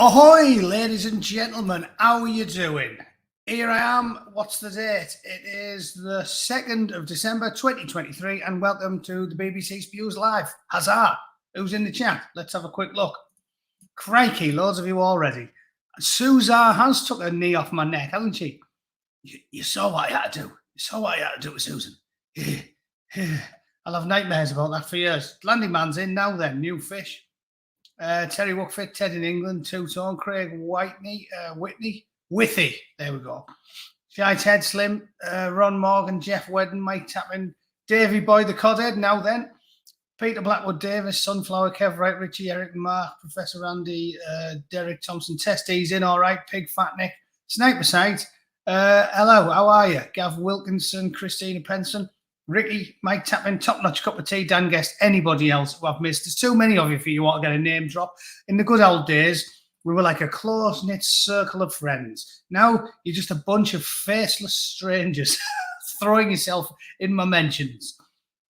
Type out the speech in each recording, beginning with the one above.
Ahoy, ladies and gentlemen, how are you doing? Here I am. What's the date? It is the 2nd of December 2023, and welcome to the BBC Spews Live. Huzzah! Who's in the chat? Let's have a quick look. Crikey, loads of you already. Suza has took her knee off my neck, hasn't she? You saw what I had to do. You saw what I had to do with Susan. I'll have nightmares about that for years. Landing man's in now then, new fish. Terry Wookfit, Ted in England, Two-Tone, Craig Whitney, Withy, there we go. Shy Ted Slim, Ron Morgan, Jeff Wedden, Mike Tapman, Davey Boy the Codhead, now then. Peter Blackwood Davis, Sunflower, Kev Wright, Richie, Eric Mark, Professor Andy, Derek Thompson, Testes in all right, Pig Fat Nick, Sniper Sight, hello, how are you? Gav Wilkinson, Christina Penson, Ricky, Mike Tapman, Top Notch Cup of Tea, Dan Guest, anybody else who I've missed. There's too many of you for you want to get a name drop. In the good old days, we were like a close-knit circle of friends. Now you're just a bunch of faceless strangers throwing yourself in my mentions.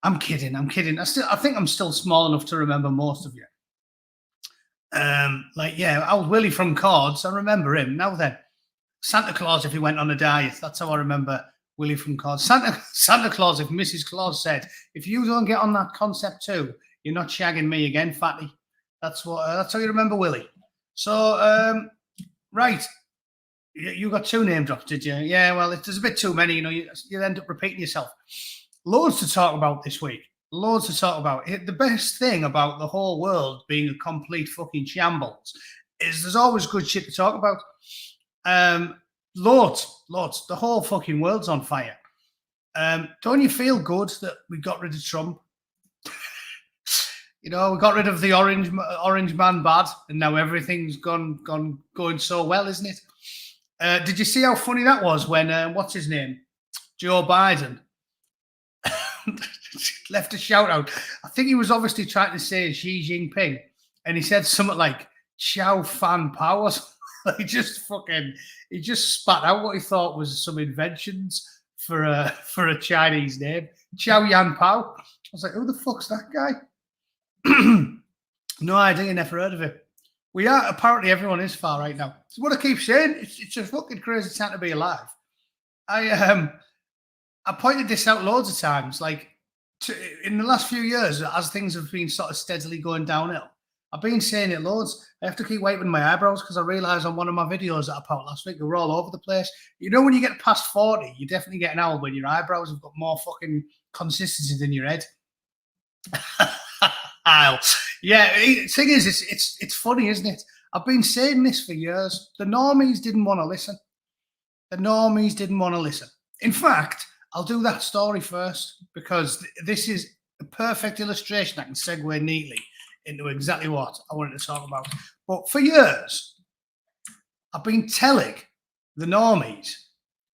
I'm kidding. I think I'm still small enough to remember most of you. Old Willie from Cords, I remember him. Now then, Santa Claus if he went on a diet. That's how I remember Willie from Claus. Santa Claus, if Mrs. Claus said, if you don't get on that concept too, you're not shagging me again, fatty. That's how you remember Willie. So, right. You got two name drops, did you? Yeah, well, there's a bit too many, you end up repeating yourself. Loads to talk about this week. Loads to talk about. The best thing about the whole world being a complete fucking shambles is there's always good shit to talk about. Loads. The whole fucking world's on fire. Don't you feel good that we got rid of Trump? We got rid of the orange man bad, and now everything's going so well, isn't it? Did you see how funny that was when what's his name, Joe Biden, left a shout out? I think he was obviously trying to say Xi Jinping, and he said something like "Chow Fan Powers." He just spat out what he thought was some inventions for a Chinese name. Chow Yan Pao. I was like, who the fuck's that guy? No idea, never heard of it. Apparently everyone is far right now. It's what I keep saying. It's a fucking crazy time to be alive. I pointed this out loads of times. In the last few years, as things have been sort of steadily going downhill, I've been saying it loads. I have to keep wiping my eyebrows because I realised on one of my videos that I put out last week, they were all over the place. When you get past 40, you definitely get an owl when your eyebrows have got more fucking consistency than your head. Yeah, the thing is, it's funny, isn't it? I've been saying this for years. The normies didn't want to listen. In fact, I'll do that story first because this is a perfect illustration. I can segue neatly into exactly what I wanted to talk about. But for years, I've been telling the normies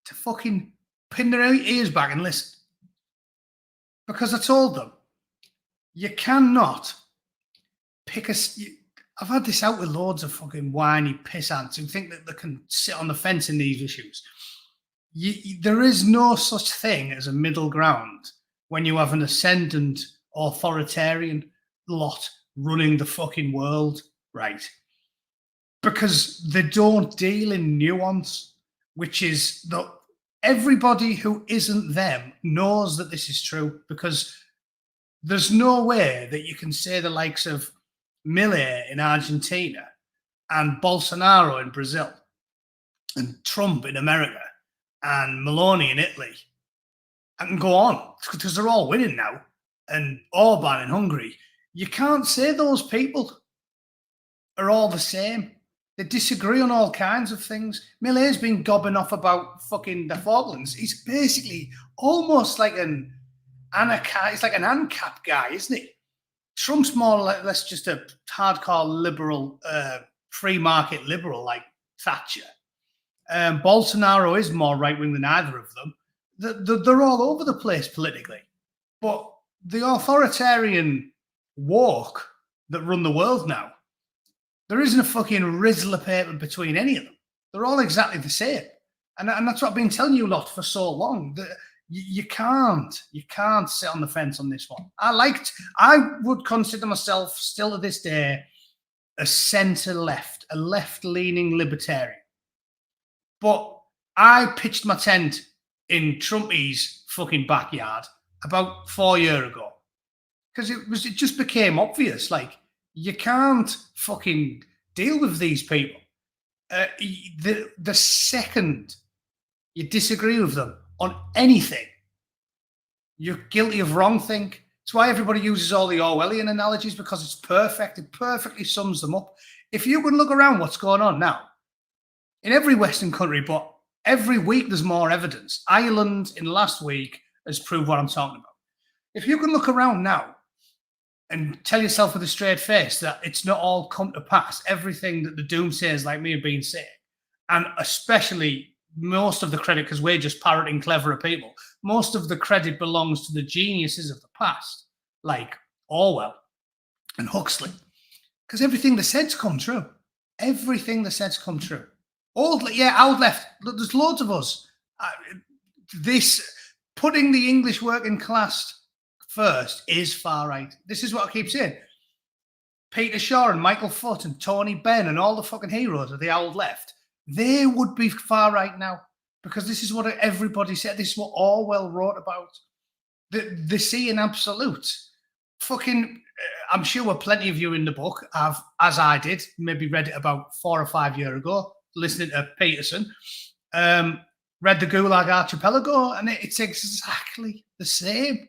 to fucking pin their ears back and listen. Because I told them, you cannot pick I've had this out with loads of fucking whiny pissants who think that they can sit on the fence in these issues. There is no such thing as a middle ground when you have an ascendant authoritarian lot running the fucking world, right? Because they don't deal in nuance, which is that everybody who isn't them knows that this is true, because there's no way that you can say the likes of Milei in Argentina and Bolsonaro in Brazil and Trump in America and Meloni in Italy and go on, because they're all winning now, and Orban in Hungary. You can't say those people are all the same. They disagree on all kinds of things. Millet's been gobbing off about fucking the Falklands. He's basically almost like an anarchist. He's like an ANCAP guy, isn't he? Trump's more or less just a hardcore liberal, free market liberal like Thatcher. Bolsonaro is more right-wing than either of them. They're all over the place politically. But the authoritarian woke that run the world now, there isn't a fucking rizzle of paper between any of them. They're all exactly the same. And that's what I've been telling you a lot for so long. You can't sit on the fence on this one. I would consider myself still to this day a centre-left, a left-leaning libertarian. But I pitched my tent in Trumpy's fucking backyard about 4 years ago because it just became obvious. Like, you can't fucking deal with these people. The second you disagree with them on anything, you're guilty of wrongthink. It's why everybody uses all the Orwellian analogies, because it's perfect. It perfectly sums them up. If you can look around what's going on now in every Western country, but every week there's more evidence. Ireland in last week has proved what I'm talking about. If you can look around now and tell yourself with a straight face that it's not all come to pass, everything that the doomsayers like me have been saying, and especially most of the credit, because we're just parroting cleverer people, most of the credit belongs to the geniuses of the past, like Orwell and Huxley, because everything they said's come true. Everything they said's come true. Old left. There's loads of us. This putting the English working class first is far right. This is what I keep saying. Peter Shaw and Michael Foot and Tony Benn and all the fucking heroes of the old left, they would be far right now, because this is what everybody said. This is what Orwell wrote about. The sea in absolute. Fucking, I'm sure plenty of you in the book have, as I did, maybe read it about 4 or 5 years ago, listening to Peterson, read the Gulag Archipelago, and it's exactly the same.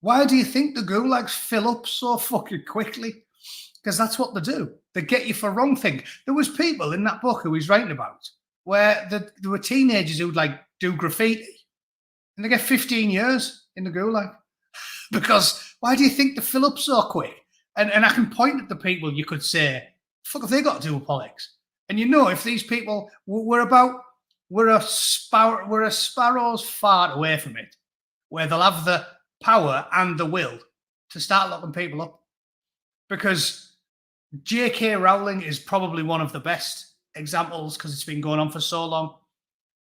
Why do you think the Gulags fill up so fucking quickly? Because that's what they do. They get you for wrong thing. There was people in that book who he's writing about where there were teenagers who'd like do graffiti and they get 15 years in the Gulag. Because why do you think they fill up so quick? And I can point at the people you could say, fuck, have they got to do with politics? And you know, if these people we're a sparrow's fart away from it, where they'll have the power and the will to start locking people up. Because J.K. Rowling is probably one of the best examples, because it's been going on for so long.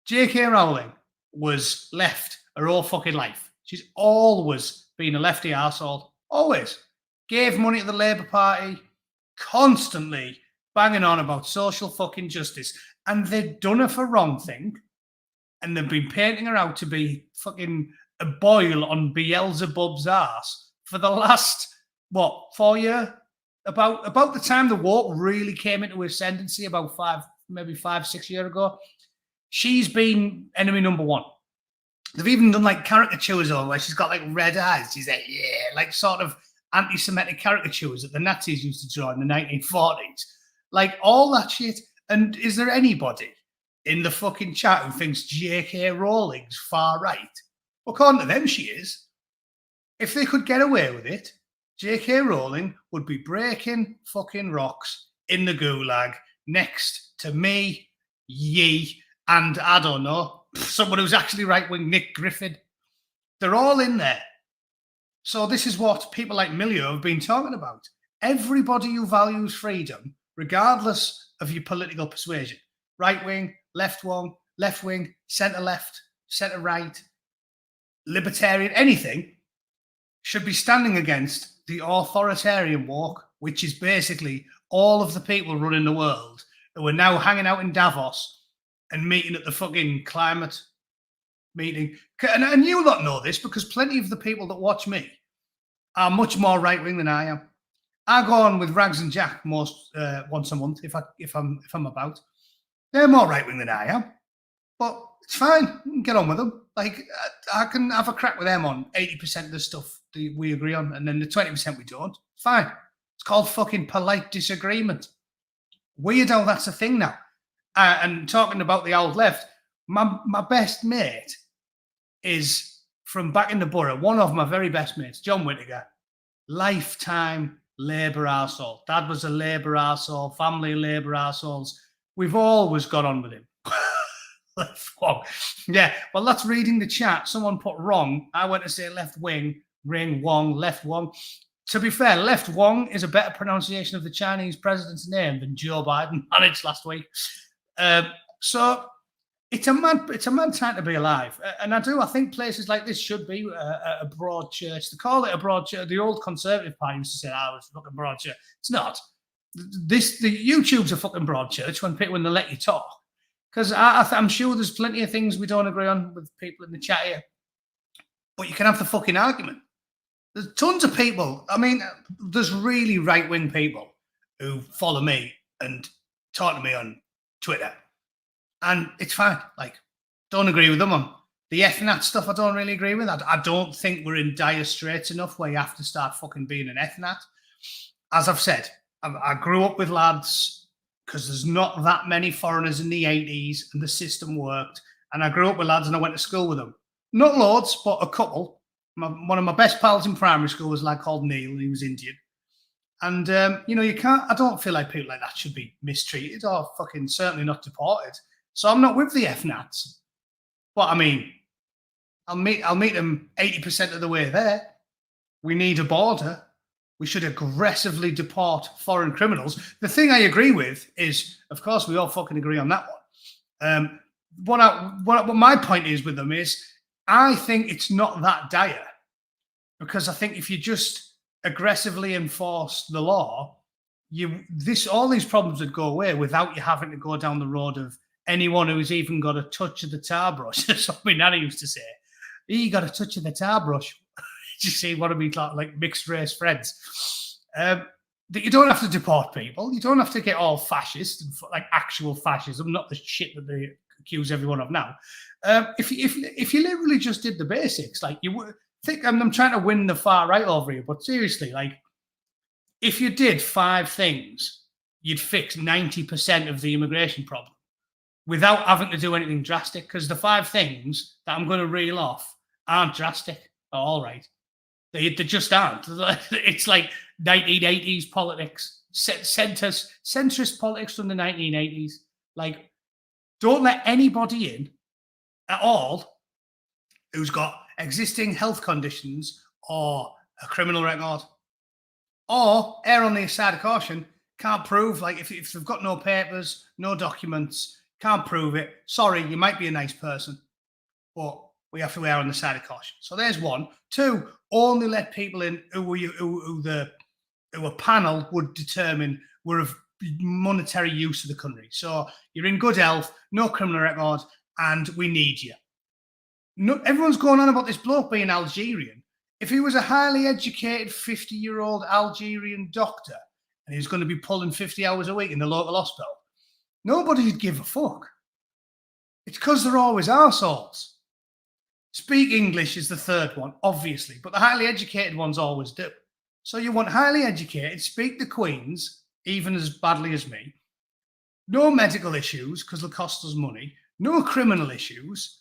J.K. Rowling was left her whole fucking life. She's always been a lefty arsehole. Always. Gave money to the Labour Party, constantly banging on about social fucking justice. And they'd done her for wrong thing. And they've been painting her out to be fucking a boil on Beelzebub's arse for the last, 4 years? About the time the woke really came into ascendancy, about 5-6 years ago, she's been enemy number one. They've even done like caricatures on where she's got like red eyes. She's like, yeah, like sort of anti-Semitic caricatures that the Nazis used to draw in the 1940s. Like all that shit. And is there anybody in the fucking chat who thinks J.K. Rowling's far right? Well, according to them, she is. If they could get away with it, J.K. Rowling would be breaking fucking rocks in the Gulag next to me, ye, and I don't know, someone who's actually right-wing, Nick Griffin. They're all in there. So this is what people like Milio have been talking about. Everybody who values freedom, regardless of your political persuasion, right-wing, left-wing, centre-left, centre-right, libertarian, anything, should be standing against the authoritarian woke, which is basically all of the people running the world who are now hanging out in Davos and meeting at the fucking climate meeting. And you lot know this, because plenty of the people that watch me are much more right-wing than I am. I go on with Rags and Jack once a month if I'm about. They're more right-wing than I am, but it's fine. We can get on with them. Like, I can have a crack with them on 80% of the stuff that we agree on, and then the 20% we don't. Fine. It's called fucking polite disagreement. Weirdo, that's a thing now. And talking about the old left, my best mate is from back in the borough, one of my very best mates, John Whittaker, lifetime Labour arsehole. Dad was a Labour arsehole, family Labour arseholes. We've always got on with him. Left wrong. Yeah, well, that's reading the chat. Someone put wrong. I went to say left wing, ring wong, left wong. To be fair, left wong is a better pronunciation of the Chinese president's name than Joe Biden managed last week. So it's a mad time to be alive. And I think places like this should be a broad church. They call it a broad church. The old Conservative Party used to say, it's not a broad church. It's not. the YouTube's a fucking broad church when they let you talk. Because I'm sure there's plenty of things we don't agree on with people in the chat here. But you can have the fucking argument. There's tons of people. I mean, there's really right-wing people who follow me and talk to me on Twitter. And it's fine. Like, don't agree with them on the ethnic stuff. I don't really agree with that. I don't think we're in dire straits enough where you have to start fucking being an ethnic. As I've said, I grew up with lads because there's not that many foreigners in the 80s and the system worked. And I grew up with lads and I went to school with them. Not loads, but a couple. One of my best pals in primary school was a lad called Neil, and he was Indian. And, you can't, I don't feel like people like that should be mistreated or fucking certainly not deported. So I'm not with the FNATs. But I mean, I'll meet them 80% of the way there. We need a border. We should aggressively deport foreign criminals. The thing I agree with is, of course, we all fucking agree on that one. What my point is with them is, I think it's not that dire, because I think if you just aggressively enforce the law, all these problems would go away without you having to go down the road of anyone who's even got a touch of the tar brush. That's what my nanny used to say. You got a touch of the tar brush. You see what I mean, like mixed race friends. That you don't have to deport people. You don't have to get all fascist and like actual fascism, not the shit that they accuse everyone of now. If you literally just did the basics, like you would think, I'm trying to win the far right over you, but seriously, like if you did 5 things, you'd fix 90% of the immigration problem without having to do anything drastic. Because the 5 things that I'm going to reel off aren't drastic. All right, they just aren't. It's like 1980s politics, centrist politics from the 1980s. Like, don't let anybody in at all who's got existing health conditions or a criminal record, or err on the side of caution, can't prove, like if they've got no papers, no documents, can't prove it. Sorry, you might be a nice person, but we have to err on the side of caution. So there's 1. 2, only let people in who a panel would determine were of monetary use of the country. So you're in good health, no criminal record, and we need you. No, everyone's going on about this bloke being Algerian. If he was a highly educated 50-year-old Algerian doctor and he was going to be pulling 50 hours a week in the local hospital, nobody'd give a fuck. It's because they're always arseholes. Speak English is the 3rd one, obviously, but the highly educated ones always do. So you want highly educated, speak the Queens, even as badly as me. No medical issues, because they'll cost us money. No criminal issues.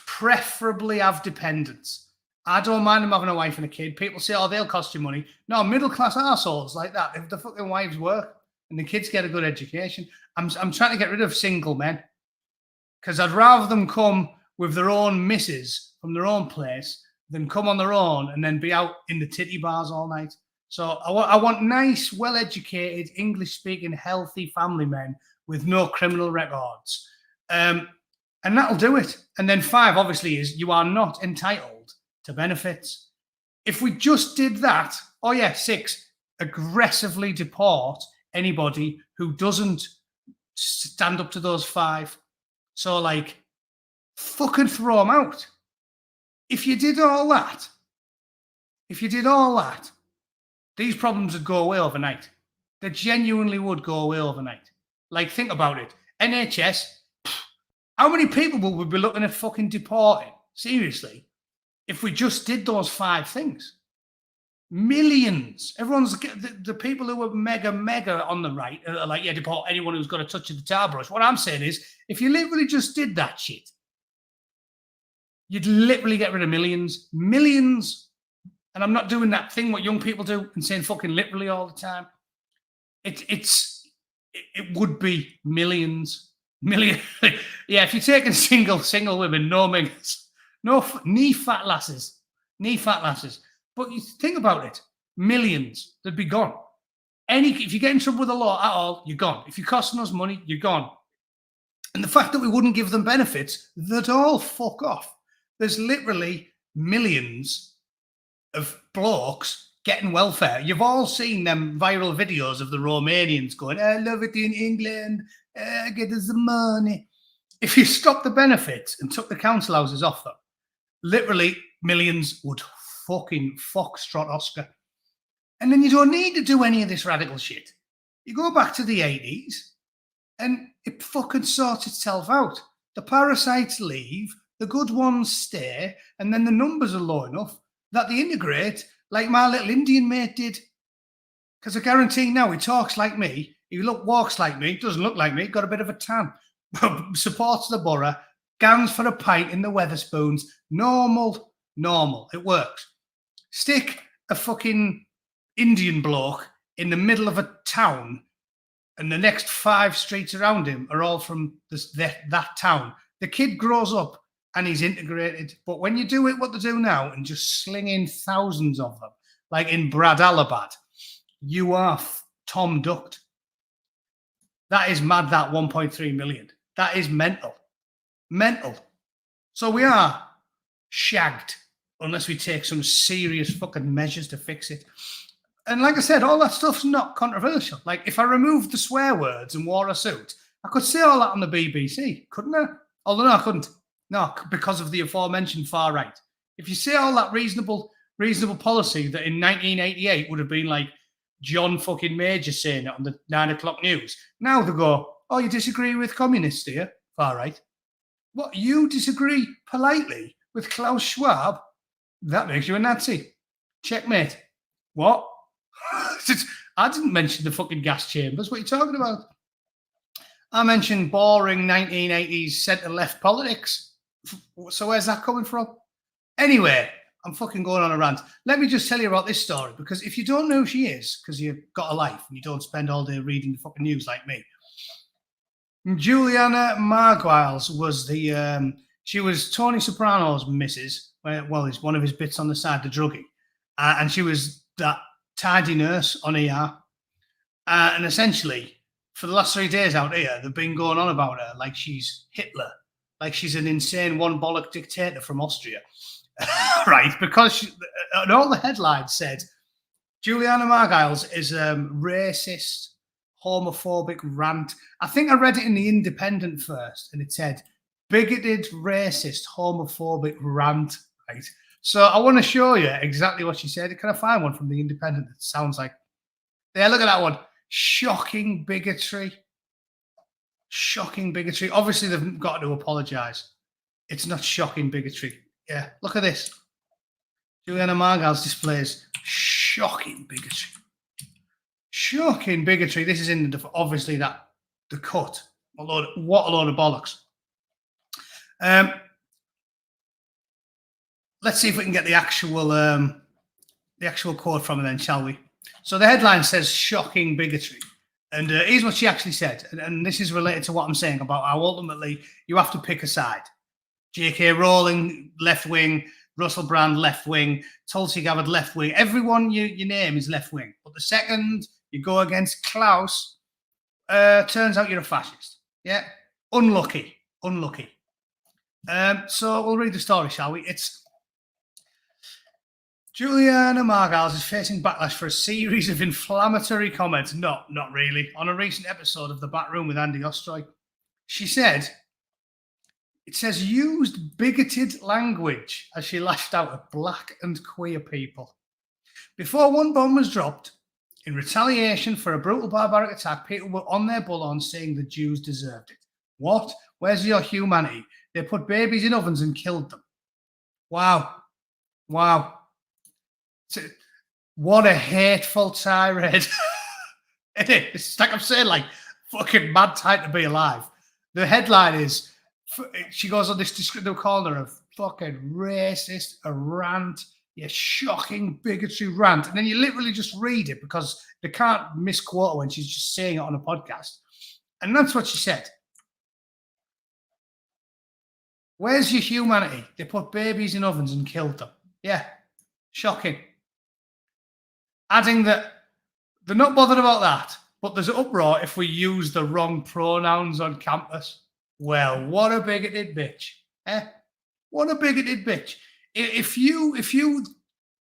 Preferably have dependents. I don't mind them having a wife and a kid. People say, oh, they'll cost you money. No, middle-class arseholes like that. If the fucking wives work and the kids get a good education, I'm trying to get rid of single men, because I'd rather them come with their own missus from their own place than come on their own and then be out in the titty bars all night. So I want nice, well-educated, English-speaking, healthy family men with no criminal records. And that'll do it. And then 5, obviously, is you are not entitled to benefits. If we just did that, 6, aggressively deport anybody who doesn't stand up to those 5. So, like, fucking throw them out. If you did all that, these problems would go away overnight. They genuinely would go away overnight. Like, think about it. NHS, how many people will we be looking at fucking deporting? Seriously. If we just did those 5 things. Millions. Everyone's, the people who are mega on the right are like, yeah, deport anyone who's got a touch of the tar brush. What I'm saying is, if you literally just did that shit, you'd literally get rid of millions. And I'm not doing that thing what young people do and saying fucking literally all the time. It would be millions. Yeah, if you're taking single women, no mingers, no knee fat lasses. But you think about it, millions, they'd be gone. If you get in trouble with the law at all, you're gone. If you're costing us money, you're gone. And the fact that we wouldn't give them benefits, they'd all fuck off. There's literally millions of blokes getting welfare. You've all seen them viral videos of the Romanians going, I love it in England, get us the money. If you stopped the benefits and took the council houses off them, literally millions would fucking foxtrot Oscar. And then you don't need to do any of this radical shit. You go back to the 80s and it fucking sorts itself out. The parasites leave, the good ones stay, and then the numbers are low enough that they integrate like my little Indian mate did. Because I guarantee now he talks like me, walks like me, doesn't look like me, got a bit of a tan, supports the borough, gangs for a pint in the Weatherspoons. Normal. It works. Stick a fucking Indian bloke in the middle of a town and the next 5 streets around him are all from that town. The kid grows up and he's integrated. But when you do it, what they do now, and just sling in thousands of them, like in Bradalabad, you are Tom Ducked. That is mad, that 1.3 million. That is mental. Mental. So we are shagged unless we take some serious fucking measures to fix it. And like I said, all that stuff's not controversial. Like, if I removed the swear words and wore a suit, I could say all that on the BBC, couldn't I? Although no, I couldn't. No, because of the aforementioned far right. If you say all that reasonable policy that in 1988 would have been like John fucking Major saying it on the 9 o'clock news, now they go, oh, you disagree with communists, do you? Far right. What, you disagree politely with Klaus Schwab? That makes you a Nazi. Checkmate. What? I didn't mention the fucking gas chambers. What are you talking about? I mentioned boring 1980s centre-left politics. So where's that coming from? Anyway, I'm fucking going on a rant. Let me just tell you about this story, because if you don't know who she is, because you've got a life and you don't spend all day reading the fucking news like me, Juliana Marguiles was she was Tony Soprano's missus. Well, it's one of his bits on the side, the druggie. And she was that tidy nurse on ER. And essentially, for the last 3 days out here, they've been going on about her like she's Hitler, like she's an insane one bollock dictator from Austria. Right? Because and all the headlines said, Juliana Marguiles is racist, homophobic rant. I think I read it in the Independent first, and it said, bigoted, racist, homophobic rant. Right? So I want to show you exactly what she said. Can I find one from the Independent that sounds like... Yeah, look at that one. Shocking bigotry. Shocking bigotry. Obviously, they've got to apologise. It's not shocking bigotry. Yeah, look at this. Juliana Marguiles displays shocking bigotry. Shocking bigotry. This is in obviously the cut. What a load of bollocks. Let's see if we can get the actual quote from her then, shall we? So the headline says shocking bigotry. And here's what she actually said. And this is related to what I'm saying about how ultimately you have to pick a side. J.K. Rowling, left wing. Russell Brand, left wing. Tulsi Gabbard, left wing. Everyone you name is left wing. But the second you go against Klaus, turns out you're a fascist. Yeah? Unlucky. So we'll read the story, shall we? It's Juliana Marguiles is facing backlash for a series of inflammatory comments. No, not really. On a recent episode of The Back Room with Andy Ostroy, she said, it says used bigoted language as she lashed out at black and queer people. Before one bomb was dropped, in retaliation for a brutal barbaric attack, people were on their bullhorn saying the Jews deserved it. What? Where's your humanity? They put babies in ovens and killed them. Wow. What a hateful tirade. It's like I'm saying, like, fucking mad time to be alive. The headline is, she goes on this descriptive corner of fucking racist, a rant, shocking bigotry rant. And then you literally just read it because they can't misquote her when she's just saying it on a podcast. And that's what she said. Where's your humanity? They put babies in ovens and killed them. Yeah, shocking. Adding that they're not bothered about that, but there's an uproar if we use the wrong pronouns on campus. Well, what a bigoted bitch. What a bigoted bitch. If you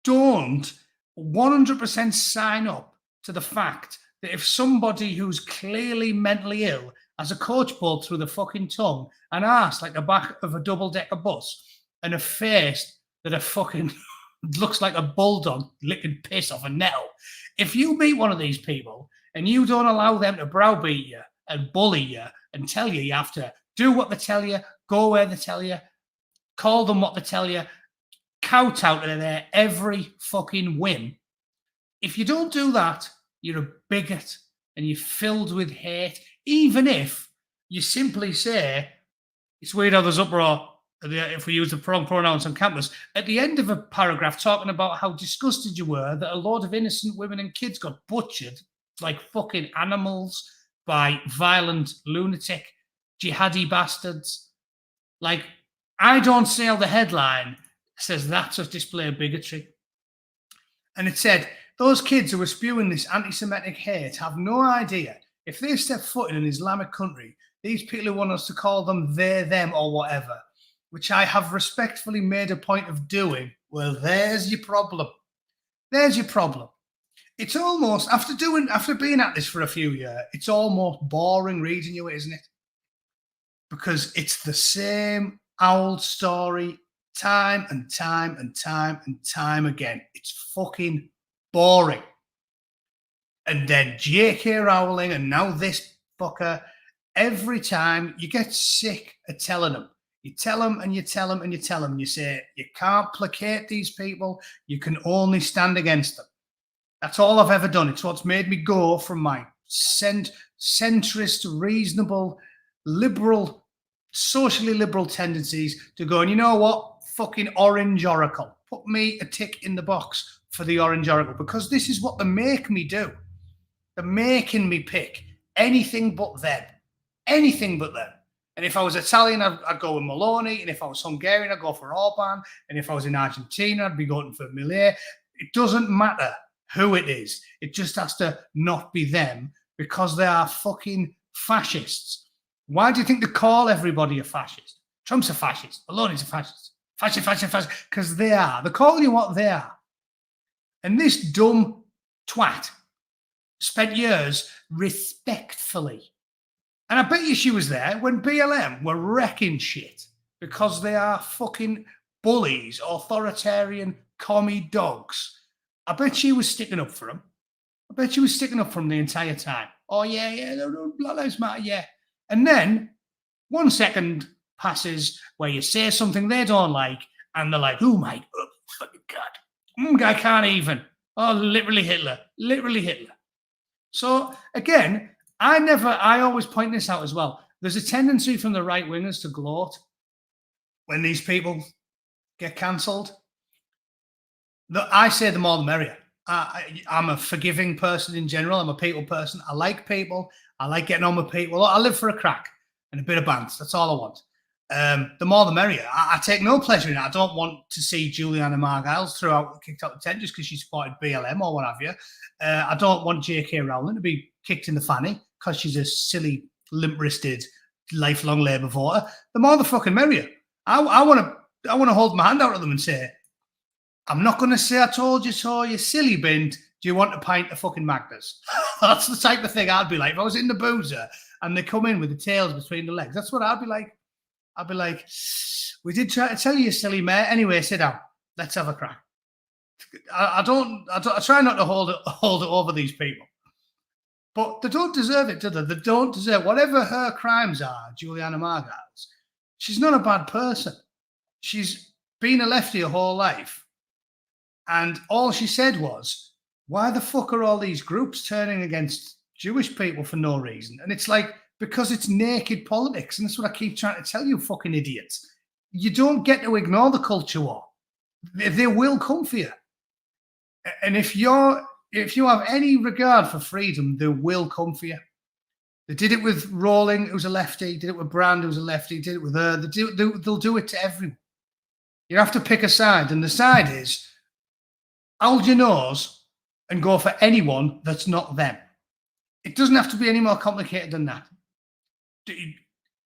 don't 100% sign up to the fact that if somebody who's clearly mentally ill has a coach ball through the fucking tongue, an arse like the back of a double-decker bus, and a face that a fucking looks like a bulldog licking piss off a nettle, if you meet one of these people and you don't allow them to browbeat you and bully you and tell you have to do what they tell you, go where they tell you, call them what they tell you, kowtow to their every fucking whim. If you don't do that, you're a bigot and you're filled with hate, even if you simply say, it's weird how there's uproar if we use the wrong pronouns on campus, at the end of a paragraph talking about how disgusted you were that a load of innocent women and kids got butchered like fucking animals by violent, lunatic, jihadi bastards. Like, I don't see how the headline says that's a display of bigotry. And it said, those kids who are spewing this anti-Semitic hate have no idea if they step foot in an Islamic country, these people who want us to call them they, them, or whatever, which I have respectfully made a point of doing, well, there's your problem. There's your problem. It's almost, after being at this for a few years, it's almost boring reading you, isn't it? Because it's the same old story time and time and time and time again. It's fucking boring. And then J.K. Rowling and now this fucker, every time you get sick of telling them. You tell them and you tell them and you tell them. And you say, you can't placate these people. You can only stand against them. That's all I've ever done. It's what's made me go from my centrist, reasonable, liberal, socially liberal tendencies to go, and you know what? Fucking Orange Oracle. Put me a tick in the box for the Orange Oracle, because this is what they make me do. They're making me pick anything but them. Anything but them. And if I was Italian, I'd go with Maloney. And if I was Hungarian, I'd go for Orban. And if I was in Argentina, I'd be going for Millet. It doesn't matter who it is. It just has to not be them, because they are fucking fascists. Why do you think they call everybody a fascist? Trump's a fascist. Maloney's a fascist. Fascist. Because they are. They're calling you what they are. And this dumb twat spent years respectfully. And I bet you she was there when BLM were wrecking shit because they are fucking bullies, authoritarian, commie dogs. I bet she was sticking up for them. I bet she was sticking up for them the entire time. Oh, yeah, no, Black Lives Matter, yeah. And then 1 second passes where you say something they don't like, and they're like, oh my fucking God. I can't even. Oh, literally Hitler. So, again, I always point this out as well. There's a tendency from the right wingers to gloat when these people get cancelled. I say the more the merrier. I'm a forgiving person in general. I'm a people person. I like people. I like getting on with people. I live for a crack and a bit of bands. That's all I want. The more the merrier. I take no pleasure in it. I don't want to see Juliana Margiles kicked out the tent just because she supported BLM or what have you. I don't want J.K. Rowling to be kicked in the fanny because she's a silly, limp-wristed, lifelong Labour voter. The more the fucking merrier. I want to hold my hand out at them and say, I'm not going to say I told you so, you silly bint. Do you want a pint of fucking Magdas? That's the type of thing I'd be like. If I was in the boozer and they come in with the tails between the legs, that's what I'd be like. I'd be like, we did try to tell you, silly mate. Anyway, sit down. Let's have a crack. I try not to hold it over these people. But they don't deserve it, do they? They don't deserve whatever her crimes are, Juliana Margiles. She's not a bad person. She's been a lefty her whole life. And all she said was, why the fuck are all these groups turning against Jewish people for no reason? And it's like, because it's naked politics. And that's what I keep trying to tell you, fucking idiots. You don't get to ignore the culture war. They will come for you. And if you have any regard for freedom, they will come for you. They did it with Rowling, who's a lefty. Did it with Brand, who's a lefty. Did it with her. They'll do it to everyone. You have to pick a side. And the side is, hold your nose and go for anyone that's not them. It doesn't have to be any more complicated than that.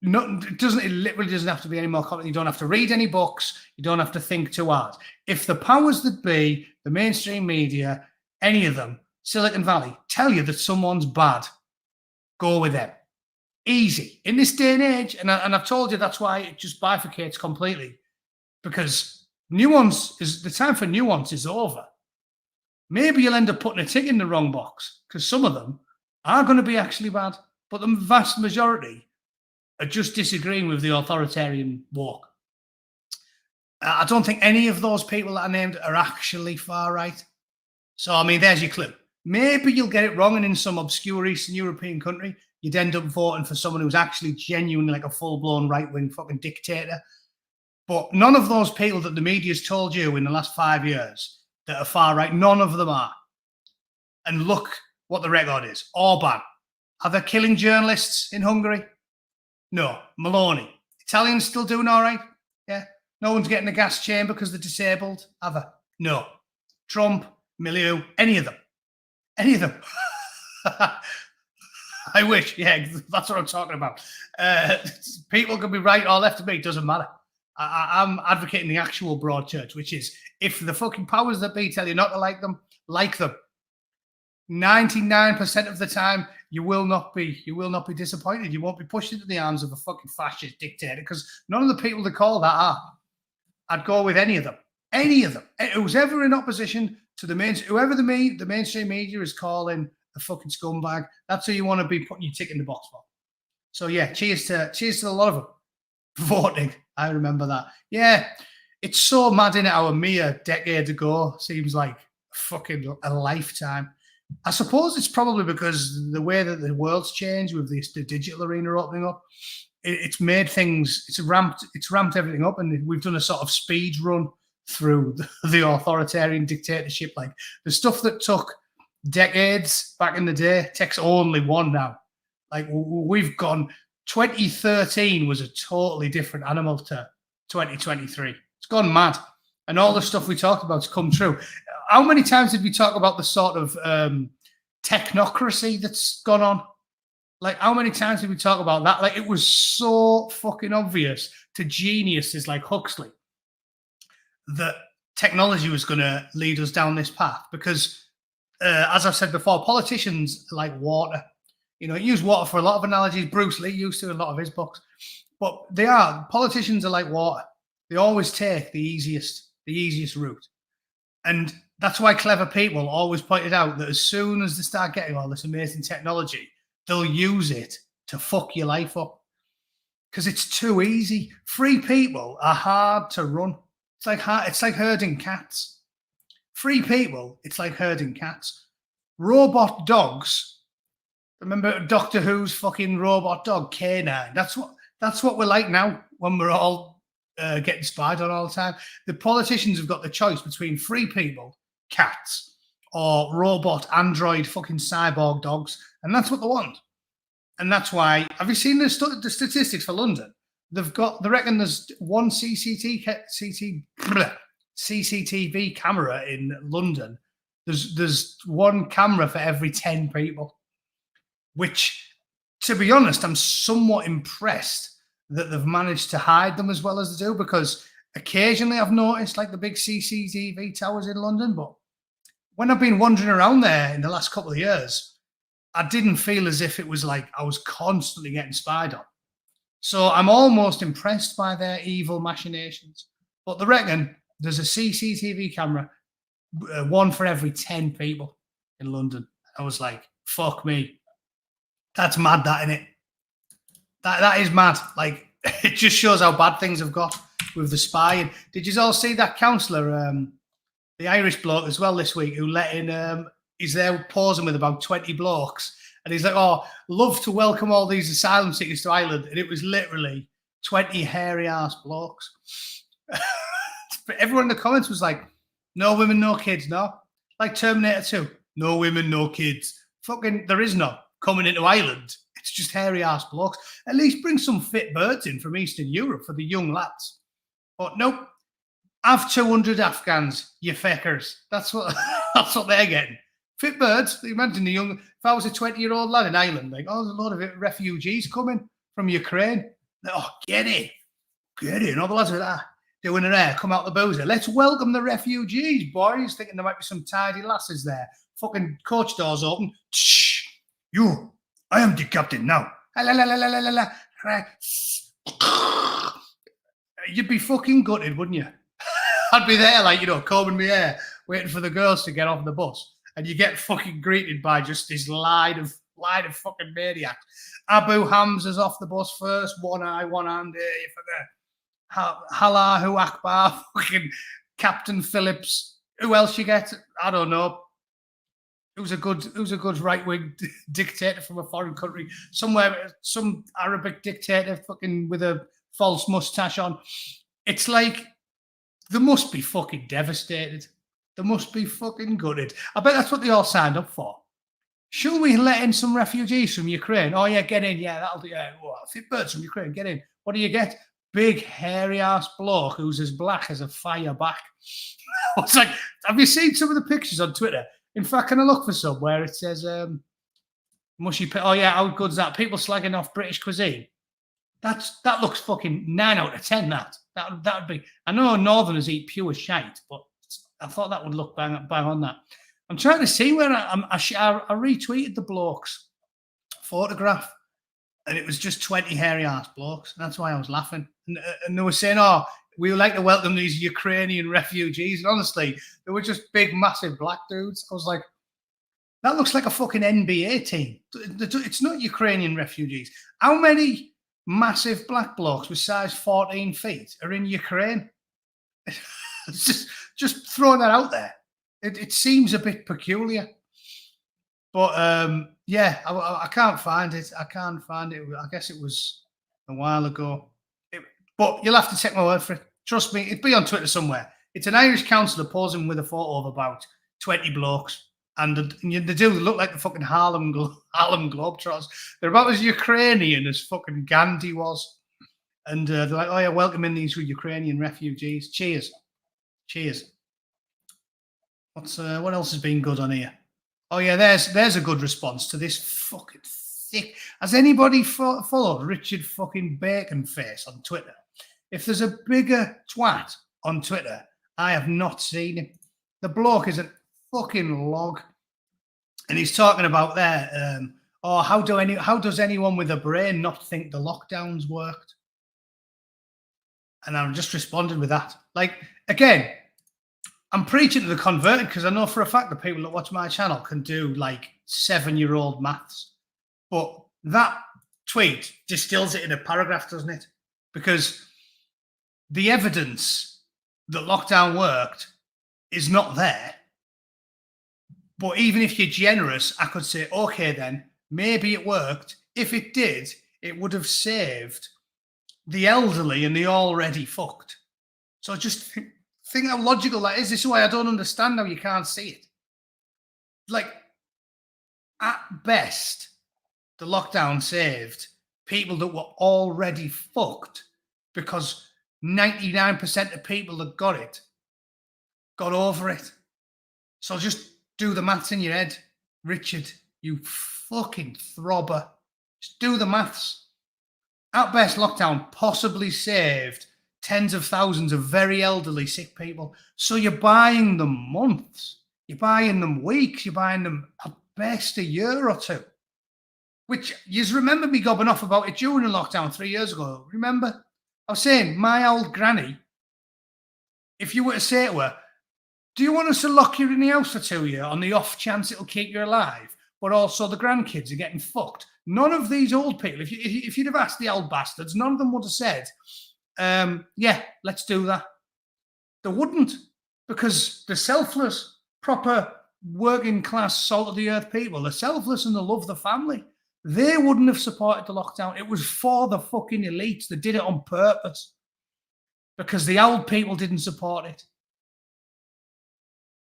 It literally doesn't have to be any more complicated. You don't have to read any books. You don't have to think too hard. If the powers that be, the mainstream media, any of them, Silicon Valley, tell you that someone's bad, go with them. Easy. In this day and age, and I've told you that's why it just bifurcates completely, because the time for nuance is over. Maybe you'll end up putting a tick in the wrong box, because some of them are going to be actually bad, but the vast majority are just disagreeing with the authoritarian walk. I don't think any of those people that I named are actually far right. So, I mean, there's your clue. Maybe you'll get it wrong, and in some obscure Eastern European country, you'd end up voting for someone who's actually genuinely like a full-blown right-wing fucking dictator. But none of those people that the media's told you in the last 5 years that are far right, none of them are. And look what the record is. Orban. Are they killing journalists in Hungary? No. Maloney. Italians still doing all right? Yeah. No one's getting a gas chamber because they're disabled? Have they? No. Trump, Milieu, any of them. Any of them. I wish. Yeah, that's what I'm talking about. People can be right or left of me. It doesn't matter. I'm advocating the actual broad church, which is if the fucking powers that be tell you not to like them, like them. 99% of the time, you will not be disappointed. You won't be pushed into the arms of a fucking fascist dictator, because none of the people that call that are. I'd go with any of them. Any of them. Who's ever in opposition to whoever the mainstream media is calling a fucking scumbag, that's who you want to be putting your tick in the box for. So yeah, cheers to a lot of them voting. I remember that. Yeah, it's so mad in it how a mere decade ago seems like fucking a lifetime. I suppose it's probably because the way that the world's changed with the digital arena opening up, it's made things, it's ramped everything up, and we've done a sort of speed run through the authoritarian dictatorship. Like the stuff that took decades back in the day takes only one now. Like we've gone, 2013 was a totally different animal to 2023. It's gone mad. And all the stuff we talked about has come true. How many times did we talk about the sort of technocracy that's gone on? Like, how many times did we talk about that? Like, it was so fucking obvious to geniuses like Huxley that technology was going to lead us down this path. Because, as I've said before, politicians are like water. You know, use water for a lot of analogies. Bruce Lee used to in a lot of his books. But politicians are like water. They always take the easiest route. And that's why clever people always pointed out that as soon as they start getting all this amazing technology, they'll use it to fuck your life up. Because it's too easy. Free people are hard to run. It's like herding cats. Free people, it's like herding cats. Robot dogs. Remember Doctor Who's fucking robot dog, K9? That's what we're like now when we're all getting spied on all the time. The politicians have got the choice between free people, cats, or robot android fucking cyborg dogs, and that's what they want. And that's why, have you seen the statistics for London? They reckon there's one CCTV camera in London. There's one camera for every 10 people, which, to be honest, I'm somewhat impressed that they've managed to hide them as well as they do, because occasionally I've noticed like the big CCTV towers in London, but when I've been wandering around there in the last couple of years, I didn't feel as if it was like I was constantly getting spied on. So I'm almost impressed by their evil machinations. But they reckon there's a CCTV camera, one for every 10 people in London. I was like, fuck me. That's mad, that, innit? That is mad. Like, it just shows how bad things have got with the spying. Did you all see that councillor, the Irish bloke as well this week, who let in, he's there posing with about 20 blokes, and he's like, oh, love to welcome all these asylum seekers to Ireland. And it was literally 20 hairy-ass blokes. But everyone in the comments was like, no women, no kids, no. Like Terminator 2, no women, no kids. Fucking, there is no coming into Ireland. It's just hairy-ass blokes. At least bring some fit birds in from Eastern Europe for the young lads. But nope. Have 200 Afghans, you feckers. That's what they're getting. Fit birds. Imagine if I was a 20-year-old lad in Ireland, like, oh, there's a lot of refugees coming from Ukraine. Oh, get in. All the lads are that doing an air, come out the boozer. Let's welcome the refugees, boys. Thinking there might be some tidy lasses there. Fucking coach doors open. Shh, you, I am the captain now. You'd be fucking gutted, wouldn't you? I'd be there, like, combing my hair, waiting for the girls to get off the bus, and you get fucking greeted by just this line of fucking maniacs. Abu Hamza's off the bus first, one eye, one hand. For the Allahu Akbar, fucking Captain Phillips. Who else you get? I don't know. Who's a good right-wing dictator from a foreign country? Somewhere, some Arabic dictator fucking with a false mustache on. It's like, they must be fucking devastated. They must be fucking gutted. I bet that's what they all signed up for. Should we let in some refugees from Ukraine? Oh, yeah, get in. Yeah, that'll do. Yeah, birds from Ukraine, get in. What do you get? Big, hairy-ass bloke who's as black as a fire back. I was like, have you seen some of the pictures on Twitter? In fact, can I look for some where it says, mushy, oh yeah, how good's that? People slagging off British cuisine. That looks fucking 9 out of 10, that would be, I know Northerners eat pure shite, but I thought that would look bang on that. I'm trying to see where I retweeted the bloke's photograph, and it was just 20 hairy-ass blokes. That's why I was laughing. And they were saying, oh, we would like to welcome these Ukrainian refugees. And honestly, they were just big, massive black dudes. I was like, that looks like a fucking NBA team. It's not Ukrainian refugees. How many massive black blokes with size 14 feet are in Ukraine? just throw that out there. It seems a bit peculiar. But yeah, I can't find it. I guess it was a while ago. But you'll have to take my word for it. Trust me, it'd be on Twitter somewhere. It's an Irish councillor posing with a photo of about 20 blokes. And they do look like the fucking Harlem Globetrotters. They're about as Ukrainian as fucking Gandhi was. And they're like, oh yeah, welcoming these Ukrainian refugees. Cheers. What else has been good on here? Oh yeah, there's a good response to this fucking thick. Has anybody followed Richard fucking Baconface on Twitter? If there's a bigger twat on Twitter, I have not seen him. The bloke is a fucking log, and he's talking about there. How does anyone with a brain not think the lockdowns worked? And I'm just responding with that. Like, again, I'm preaching to the converted because I know for a fact that people that watch my channel can do like 7-year-old maths. But that tweet distills it in a paragraph, doesn't it? Because the evidence that lockdown worked is not there. But even if you're generous, I could say, okay, then maybe it worked. If it did, it would have saved the elderly and the already fucked. So just think how logical that is. This is why I don't understand how you can't see it. Like, at best, the lockdown saved people that were already fucked because 99% of people that got it got over it. So just do the maths in your head. Richard, you fucking throbber. Just do the maths. At best, lockdown possibly saved tens of thousands of very elderly sick people. So you're buying them months. You're buying them weeks. You're buying them at best a year or two. Which, you remember me gobbing off about it during the lockdown 3 years ago. Remember? I was saying, my old granny, if you were to say to her, do you want us to lock you in the house for 2 years on the off chance it'll keep you alive, but also the grandkids are getting fucked? None of these old people, if you'd have asked the old bastards, none of them would have said, yeah, let's do that. They wouldn't, because they're selfless, proper working class, salt of the earth people. They're selfless and they love the family. They wouldn't have supported the lockdown. It was for the fucking elites. They did it on purpose because the old people didn't support it.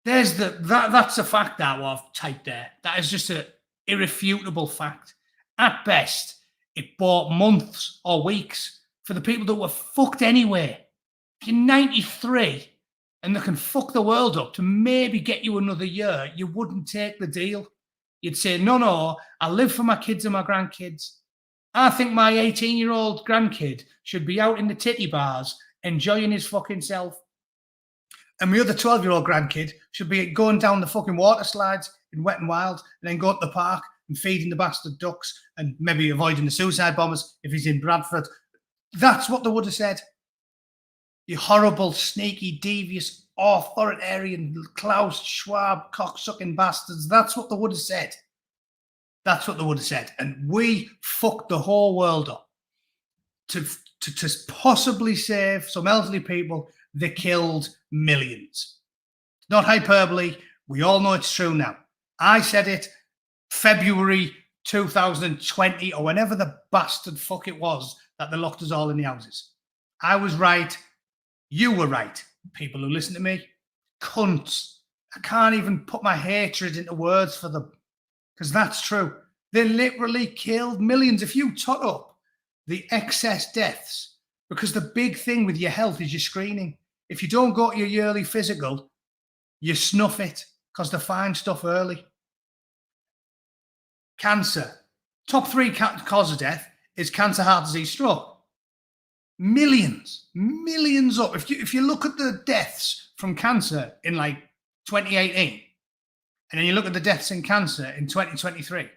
That's a fact that I've typed there. That is just an irrefutable fact. At best, it bought months or weeks for the people that were fucked anyway. If you're 93 and they can fuck the world up to maybe get you another year, you wouldn't take the deal. You'd say, no, I'll live for my kids and my grandkids. I think my 18-year-old grandkid should be out in the titty bars enjoying his fucking self. And my other 12-year-old grandkid should be going down the fucking water slides in Wet and Wild and then go to the park and feeding the bastard ducks and maybe avoiding the suicide bombers if he's in Bradford. That's what they would have said. You horrible, sneaky, devious, authoritarian, Klaus Schwab, cocksucking bastards. That's what they would have said. That's what they would have said. And we fucked the whole world up to possibly save some elderly people. They killed millions. Not hyperbole. We all know it's true now. I said it February 2020 or whenever the bastard fuck it was that they locked us all in the houses. I was right. You were right. People who listen to me, cunts. I can't even put my hatred into words for them because that's true. They literally killed millions. If you tot up the excess deaths, because the big thing with your health is your screening. If you don't go to your yearly physical, you snuff it because they find stuff early. Cancer. Top 3 cause of death is cancer, heart disease, stroke. Millions up. If you look at the deaths from cancer in like 2018, and then you look at the deaths in cancer in 2023,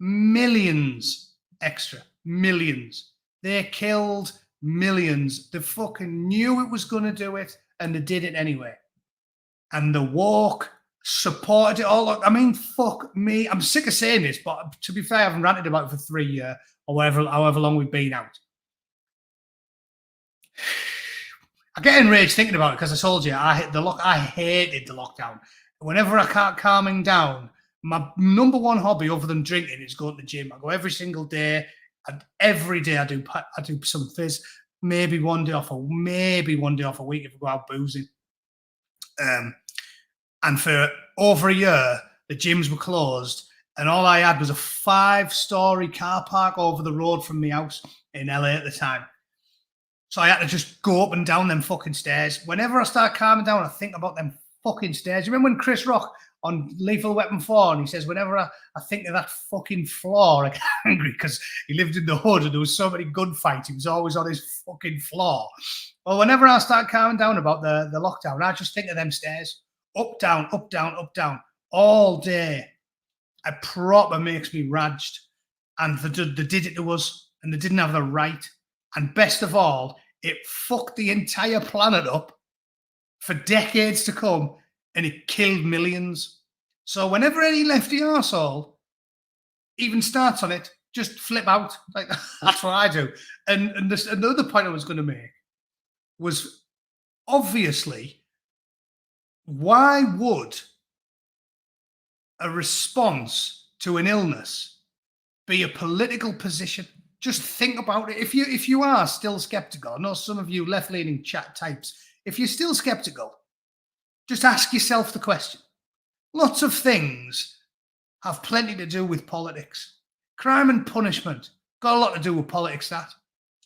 millions extra, millions. They killed millions. They fucking knew it was going to do it, and they did it anyway. And the woke supported it all. I mean, fuck me. I'm sick of saying this, but to be fair, I haven't ranted about it for 3 years or however long we've been out. I get enraged thinking about it because I told you I hated the lockdown. Whenever I can't calming down, my number one hobby other than drinking is going to the gym. I go every single day, and every day I do some fizz. Maybe one day off a week if I go out boozing. And for over a year, the gyms were closed, and all I had was a 5-story car park over the road from my house in LA at the time. So I had to just go up and down them fucking stairs. Whenever I start calming down, I think about them fucking stairs. You remember when Chris Rock on Lethal Weapon 4, and he says, whenever I think of that fucking floor, I get angry because he lived in the hood and there was so many gunfights. He was always on his fucking floor. Well, whenever I start calming down about the lockdown, I just think of them stairs. Up, down, up, down, up, down, all day. It proper makes me raged. And they did it to us, and they didn't have the right. And best of all, it fucked the entire planet up for decades to come, and it killed millions. So whenever any lefty arsehole even starts on it, just flip out. Like, that's what I do. And another point I was going to make was, obviously, why would a response to an illness be a political position? Just think about it. If you are still skeptical, I know some of you left-leaning chat types, if you're still skeptical, just ask yourself the question. Lots of things have plenty to do with politics. Crime and punishment got a lot to do with politics, that.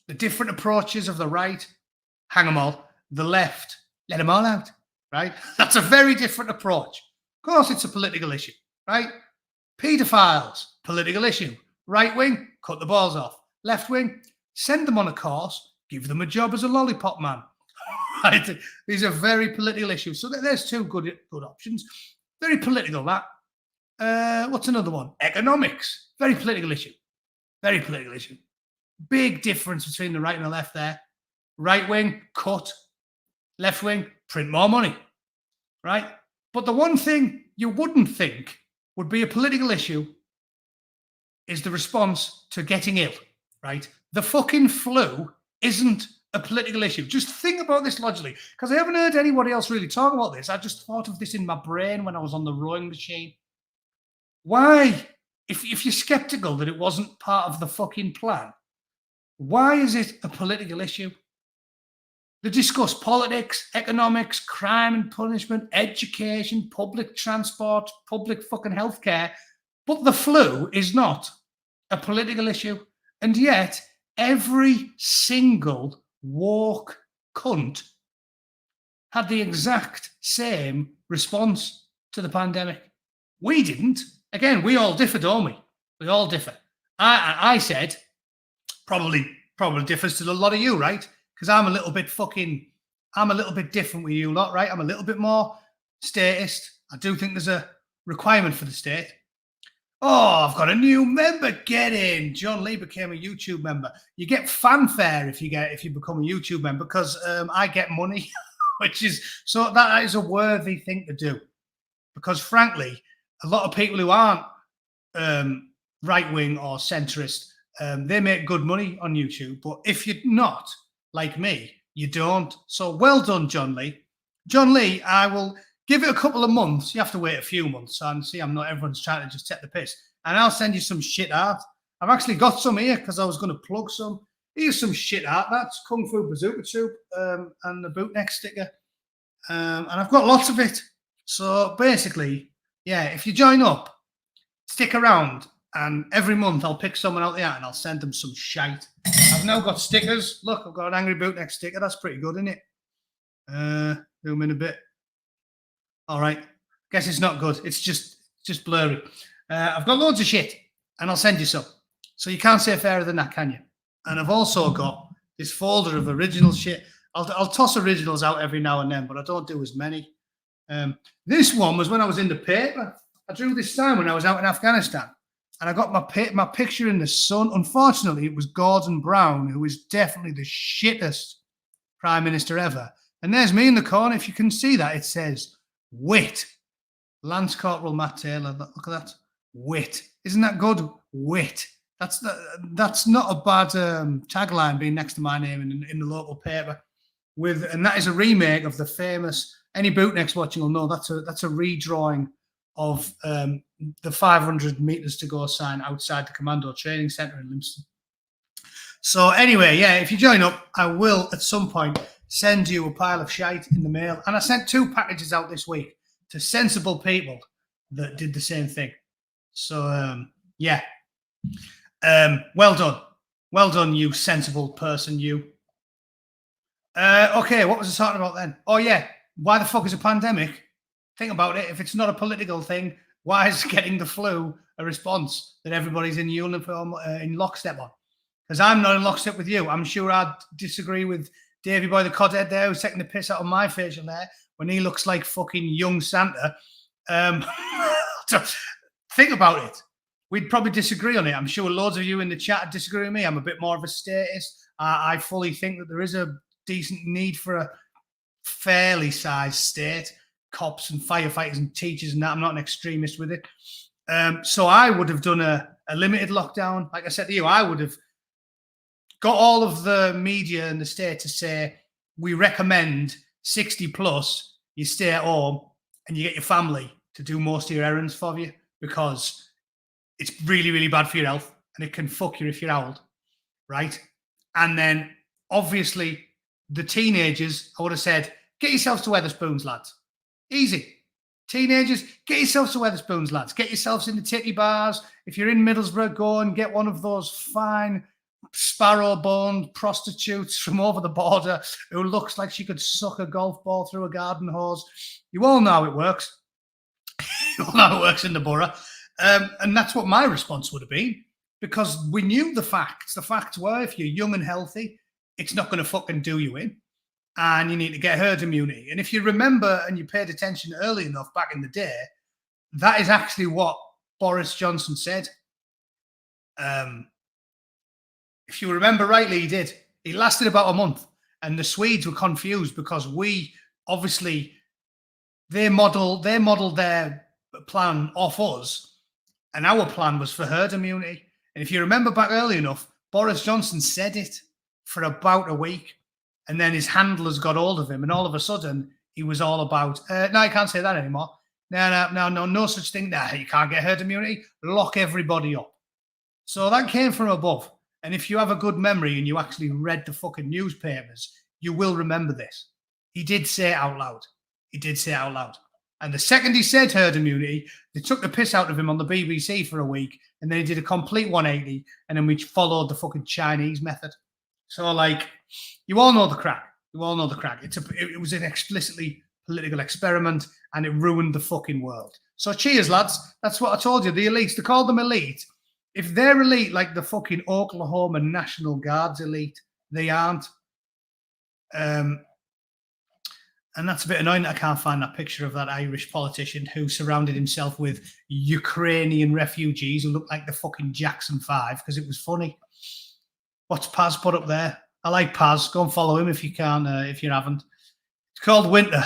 The different approaches of the right, hang them all. The left, let them all out, right? That's a very different approach. Of course, it's a political issue, right? Paedophiles, political issue. Right wing, cut the balls off. Left wing, send them on a course, give them a job as a lollipop man. Right? These are very political issues. So there's 2 good options. Very political, that. What's another one? Economics. Very political issue. Very political issue. Big difference between the right and the left there. Right wing, cut. Left wing, print more money. Right? But the one thing you wouldn't think would be a political issue is the response to getting ill, right? The fucking flu isn't a political issue. Just think about this logically, because I haven't heard anybody else really talk about this. I just thought of this in my brain when I was on the rowing machine. Why, if you're skeptical that it wasn't part of the fucking plan, why is it a political issue? They discuss politics, economics, crime and punishment, education, public transport, public fucking healthcare. But the flu is not a political issue. And yet, every single woke cunt had the exact same response to the pandemic. We didn't. Again, we all differ, don't we? We all differ. I said Probably differs to a lot of you, right? Because I'm a little bit different with you lot, right? I'm a little bit more statist. I do think there's a requirement for the state. Oh, I've got a new member. Get in. John Lee became a YouTube member. You get fanfare if you become a YouTube member because I get money, which is so that is a worthy thing to do. Because frankly, a lot of people who aren't right wing or centrist, they make good money on YouTube. But if you're not like me, you don't. So well done, John Lee. John Lee, I will give it a couple of months. You have to wait a few months. And see, I'm not everyone's trying to just take the piss. And I'll send you some shit art. I've actually got some here because I was going to plug some. Here's some shit art. That's Kung Fu Bazooka Tube and the Bootneck sticker. And I've got lots of it. So basically, yeah, if you join up, stick around. And every month I'll pick someone out there and I'll send them some shite. I've now got stickers. Look, I've got an Angry Bootneck sticker. That's pretty good, isn't it? Zoom in a bit. All right. Guess it's not good. It's just blurry. I've got loads of shit and I'll send you some. So you can't say fairer than that, can you? And I've also got this folder of original shit. I'll toss originals out every now and then, but I don't do as many. This one was when I was in the paper. I drew this time when I was out in Afghanistan. And I got my picture in the Sun. Unfortunately, it was Gordon Brown, who is definitely the shittest prime minister ever. And there's me in the corner. If you can see that, it says, wit. Lance Corporal Matt Taylor. Look at that. Wit. Isn't that good? Wit. That's not a bad tagline being next to my name in the local paper. And that is a remake of the famous, any Bootnecks watching will know that's a redrawing of the 500 meters to go sign outside the Commando Training Centre in Livingston. So anyway, yeah, if you join up, I will at some point send you a pile of shite in the mail. And I sent 2 packages out this week to sensible people that did the same thing. So yeah, well done. Well done, you sensible person, you. Okay, what was I talking about then? Oh yeah, why the fuck is a pandemic? Think about it. If it's not a political thing, why is getting the flu a response that everybody's in uniform, in lockstep on? Because I'm not in lockstep with you. I'm sure I'd disagree with Davey Boy the Codhead there, who's taking the piss out of my facial hair when he looks like fucking young Santa. So think about it. We'd probably disagree on it. I'm sure loads of you in the chat disagree with me. I'm a bit more of a statist. I fully think that there is a decent need for a fairly sized state. Cops and firefighters and teachers and that. I'm not an extremist with it. So I would have done a limited lockdown. Like I said to you, I would have got all of the media and the state to say, we recommend 60 plus, you stay at home and you get your family to do most of your errands for you because it's really, really bad for your health and it can fuck you if you're old, right? And then obviously the teenagers, I would have said, get yourselves to Wetherspoons, lads. Easy. Teenagers, get yourselves to Wetherspoons, lads. Get yourselves in the titty bars. If you're in Middlesbrough, go and get one of those fine sparrow-boned prostitutes from over the border who looks like she could suck a golf ball through a garden hose. You all know how it works. You all know how it works in the borough. And that's what my response would have been because we knew the facts. The facts were if you're young and healthy, it's not going to fucking do you in. And you need to get herd immunity. And if you remember and you paid attention early enough back in the day, that is actually what Boris Johnson said. If you remember rightly, he did. He lasted about a month. And the Swedes were confused because they modelled their plan off us. And our plan was for herd immunity. And if you remember back early enough, Boris Johnson said it for about a week. And then his handlers got hold of him, and all of a sudden he was all about, no, I can't say that anymore. No such thing. Nah, you can't get herd immunity. Lock everybody up. So that came from above. And if you have a good memory and you actually read the fucking newspapers, you will remember this. He did say it out loud. He did say it out loud. And the second he said herd immunity, they took the piss out of him on the BBC for a week, and then he did a complete 180, and then we followed the fucking Chinese method. So, like, you all know the crack. You all know the crack. It was an explicitly political experiment, and it ruined the fucking world. So, cheers, lads. That's what I told you. The elites, they called them elite. if they're elite like the fucking Oklahoma National Guard's elite, they aren't. And that's a bit annoying. I can't find that picture of that Irish politician who surrounded himself with Ukrainian refugees who looked like the fucking Jackson 5 because it was funny. What's Paz put up there? I like Paz. Go and follow him if you can, if you haven't. It's called Winter.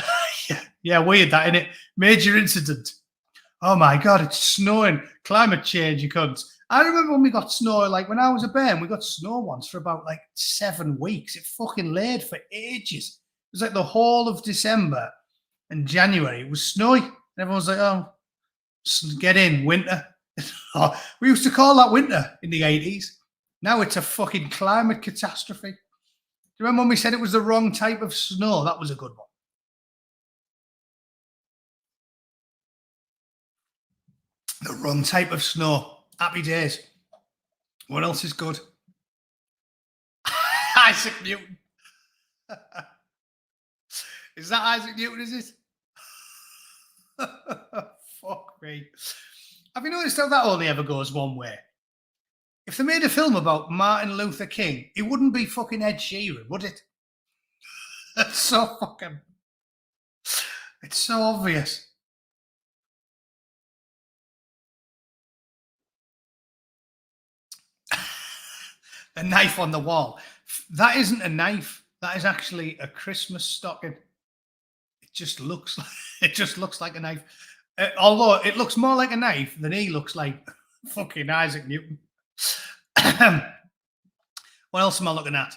Yeah, weird that, innit? Major incident. Oh my God, it's snowing. Climate change, you cunts. I remember when we got snow, like when I was a bairn, we got snow once for about like 7 weeks. It fucking laid for ages. It was like the whole of December and January. It was snowy. And everyone was like, oh, get in, winter. We used to call that winter in the 80s. Now it's a fucking climate catastrophe. Do you remember when we said it was the wrong type of snow? That was a good one. The wrong type of snow. Happy days. What else is good? Isaac Newton. Is that Isaac Newton, is it? Fuck me. Have you noticed how that only ever goes one way? If they made a film about Martin Luther King, it wouldn't be fucking Ed Sheeran, would it? That's so fucking... It's so obvious. A knife on the wall. That isn't a knife. That is actually a Christmas stocking. It just looks like a knife. Although it looks more like a knife than he looks like fucking Isaac Newton. What else am I looking at?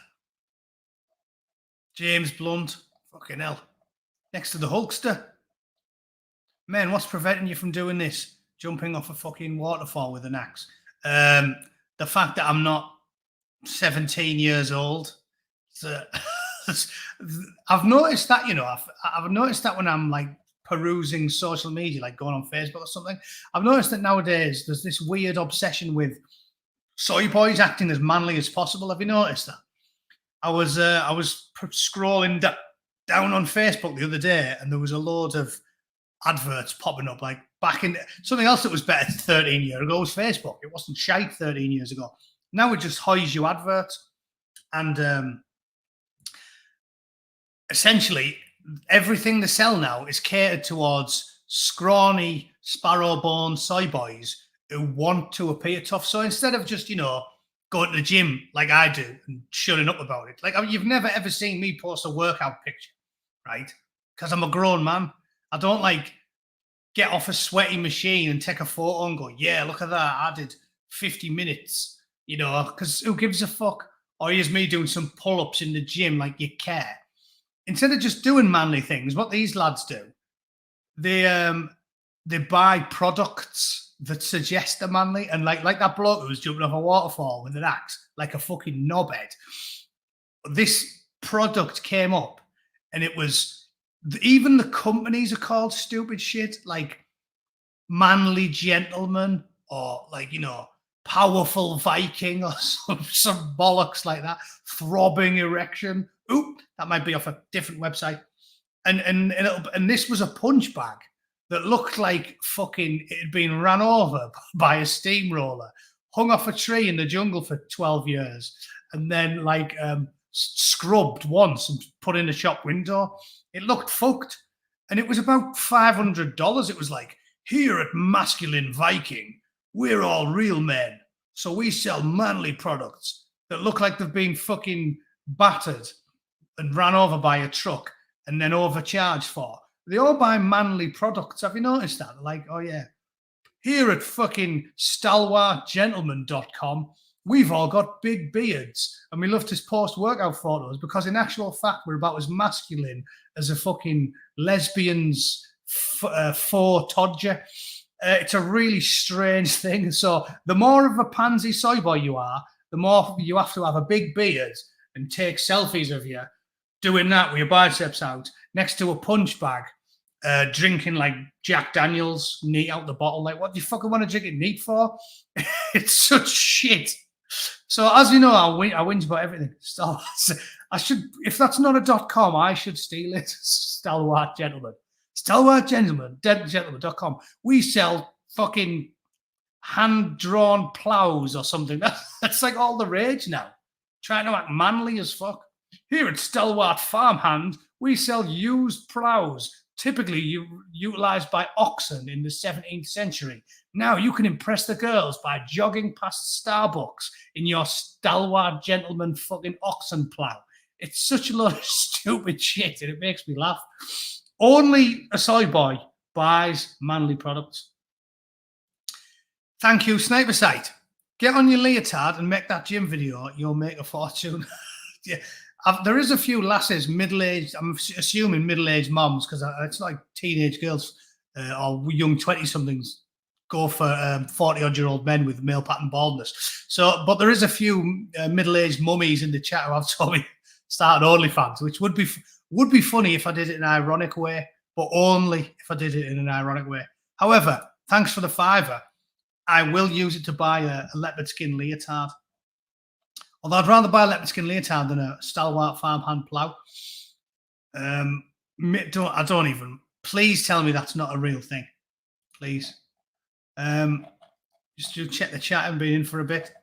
James Blunt. Fucking hell. Next to the Hulkster. Man, what's preventing you from doing this? Jumping off a fucking waterfall with an axe. The fact that I'm not 17 years old. So, I've noticed that, you know, I've noticed that when I'm like perusing social media, like going on Facebook or something, I've noticed that nowadays there's this weird obsession with soy boys acting as manly as possible. Have you noticed that? I was scrolling down on Facebook the other day, and there was a load of adverts popping up, like back in something else that was better 13 years ago was Facebook. It wasn't shite 13 years ago. Now it just hides you adverts, and essentially everything they sell now is catered towards scrawny, sparrow-born soy boys who want to appear tough. So instead of just, you know, going to the gym like I do and shutting up about it, like, I mean, you've never ever seen me post a workout picture, right? Because I'm a grown man. I don't like get off a sweaty machine and take a photo and go, yeah, look at that, I did 50 minutes, you know, because who gives a fuck? Or here's me doing some pull-ups in the gym like you care. Instead of just doing manly things, what these lads do, they buy products that suggest they're manly, and like that bloke who was jumping off a waterfall with an axe, like a fucking knobhead. This product came up, and it was, even the companies are called stupid shit, like Manly Gentleman, or like, you know, Powerful Viking, or some bollocks like that. Throbbing Erection. Oop, that might be off a different website. And this was a punch bag that looked like fucking it had been ran over by a steamroller, hung off a tree in the jungle for 12 years, and then like scrubbed once and put in a shop window. It looked fucked. And it was about $500. It was like, here at Masculine Viking, we're all real men. So we sell manly products that look like they've been fucking battered and ran over by a truck and then overcharged for. They all buy manly products. Have you noticed that? They're like, oh yeah, here at fucking stalwartgentleman.com, we've all got big beards and we love to post workout photos because in actual fact, we're about as masculine as a fucking lesbian's faux todger. It's a really strange thing. So the more of a pansy soy boy you are, the more you have to have a big beard and take selfies of you doing that with your biceps out next to a punch bag, drinking like Jack Daniels neat out the bottle. Like, what do you fucking want to drink it neat for? It's such shit. So as you know, I whinge about everything. I should, if that's not a .com, I should steal it. Stalwart Gentleman. StalwartGentleman.com. We sell fucking hand-drawn plows or something. That's like all the rage now. Trying to act manly as fuck. Here at Stalwart Farmhand, we sell used plows, typically utilised by oxen in the 17th century. Now you can impress the girls by jogging past Starbucks in your Stalwart Gentleman fucking oxen plow. It's such a lot of stupid shit and it makes me laugh. Only a soy boy buys manly products. Thank you, Sniper Sight. Get on your leotard and make that gym video. You'll make a fortune. Yeah, there is a few lasses, middle-aged, I'm assuming middle-aged moms, because it's like teenage girls or young 20-somethings go for 40-odd-year-old men with male pattern baldness. So, but there is a few middle-aged mummies in the chat who have told me started OnlyFans, which would be funny if I did it in an ironic way, but only if I did it in an ironic way. However, thanks for the $5. I will use it to buy a leopard skin leotard. Although I'd rather buy a leopard skin leotard than a Stalwart Farmhand plough. I don't even. Please tell me that's not a real thing. Please. Just to check the chat. I haven't been in for a bit.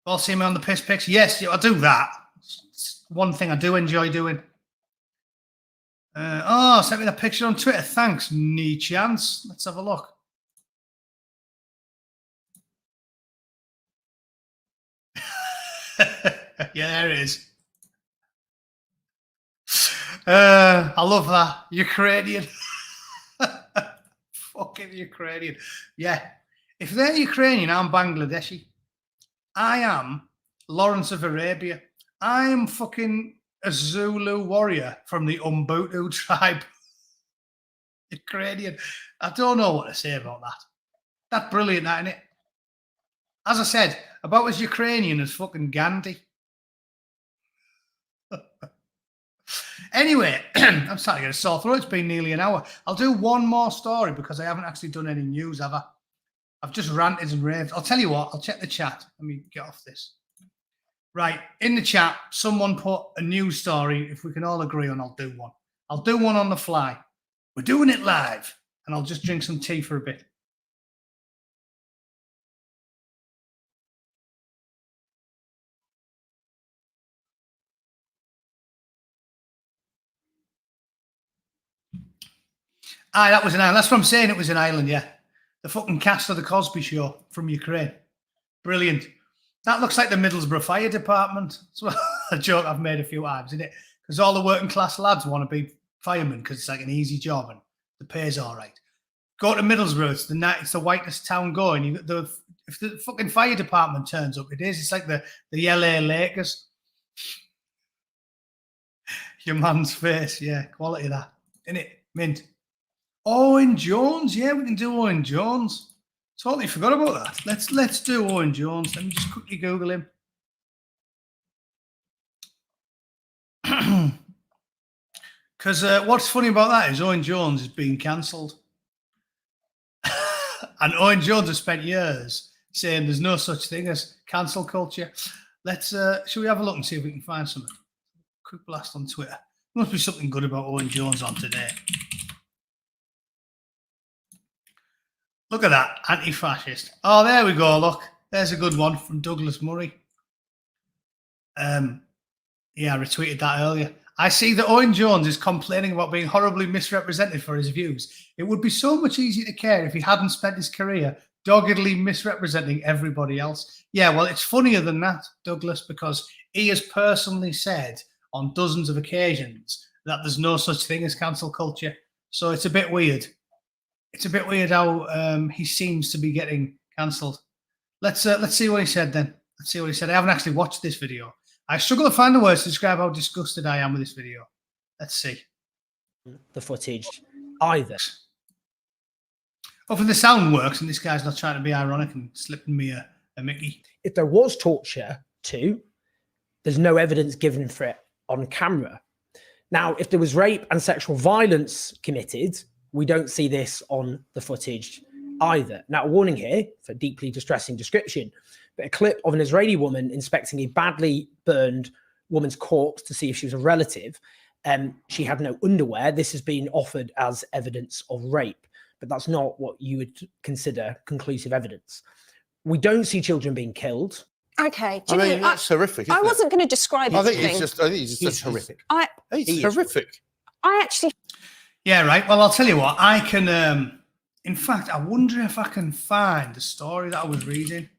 All see me on the piss pics? Yes, I do that. It's one thing I do enjoy doing. Sent me that picture on Twitter. Thanks, knee chance. Let's have a look. Yeah, there it is. I love that. Ukrainian. Fucking Ukrainian. Yeah. If they're Ukrainian, I'm Bangladeshi. I am Lawrence of Arabia. I am fucking a Zulu warrior from the Ubuntu tribe. Ukrainian. I don't know what to say about that. That's brilliant, that, isn't it? As I said, about as Ukrainian as fucking Gandhi. Anyway, I'm starting to get a sore throat. It's been nearly an hour. I'll do one more story because I haven't actually done any news, have I? I've just ranted and raved. I'll tell you what, I'll check the chat. Let me get off this. Right, in the chat, someone put a news story. If we can all agree on, I'll do one. I'll do one on the fly. We're doing it live. And I'll just drink some tea for a bit. Aye, that was an island. That's what I'm saying. It was an island, yeah. The fucking cast of the Cosby Show from Ukraine. Brilliant. That looks like the Middlesbrough Fire Department. It's a joke I've made a few times, isn't it? Because all the working class lads want to be firemen because it's like an easy job and the pay's all right. Go to Middlesbrough. It's the whitest town going. If the fucking fire department turns up, it is. It's like the LA Lakers. Your man's face, yeah. Quality of that, isn't it? Mint. Owen Jones, yeah, we can do Owen Jones. Totally forgot about that. Let's do Owen Jones. Let me just quickly Google him. Because what's funny about that is Owen Jones is being cancelled. And Owen Jones has spent years saying there's no such thing as cancel culture. Shall we have a look and see if we can find something? Quick blast on Twitter. There must be something good about Owen Jones on today. Look at that, anti-fascist. Oh, there we go, look. There's a good one from Douglas Murray. Yeah, I retweeted that earlier. I see that Owen Jones is complaining about being horribly misrepresented for his views. It would be so much easier to care if he hadn't spent his career doggedly misrepresenting everybody else. Yeah, well, it's funnier than that, Douglas, because he has personally said on dozens of occasions that there's no such thing as cancel culture. So it's a bit weird. It's a bit weird how he seems to be getting cancelled. Let's see what he said then. Let's see what he said. I haven't actually watched this video. I struggle to find the words to describe how disgusted I am with this video. Let's see. The footage either. Hopefully the sound works and this guy's not trying to be ironic and slipping me a Mickey. If there was torture too, there's no evidence given for it on camera. Now, if there was rape and sexual violence committed, we don't see this on the footage either. Now, a warning here for deeply distressing description, but a clip of an Israeli woman inspecting a badly burned woman's corpse to see if she was a relative. She had no underwear. This has been offered as evidence of rape. but that's not what you would consider conclusive evidence. We don't see children being killed. Okay. I mean, that's horrific. I isn't it? wasn't going to describe I think anything. he's just He's horrific. He's horrific. I actually. Yeah, right. Well, I'll tell you what. I can. In fact, I wonder if I can find the story that I was reading.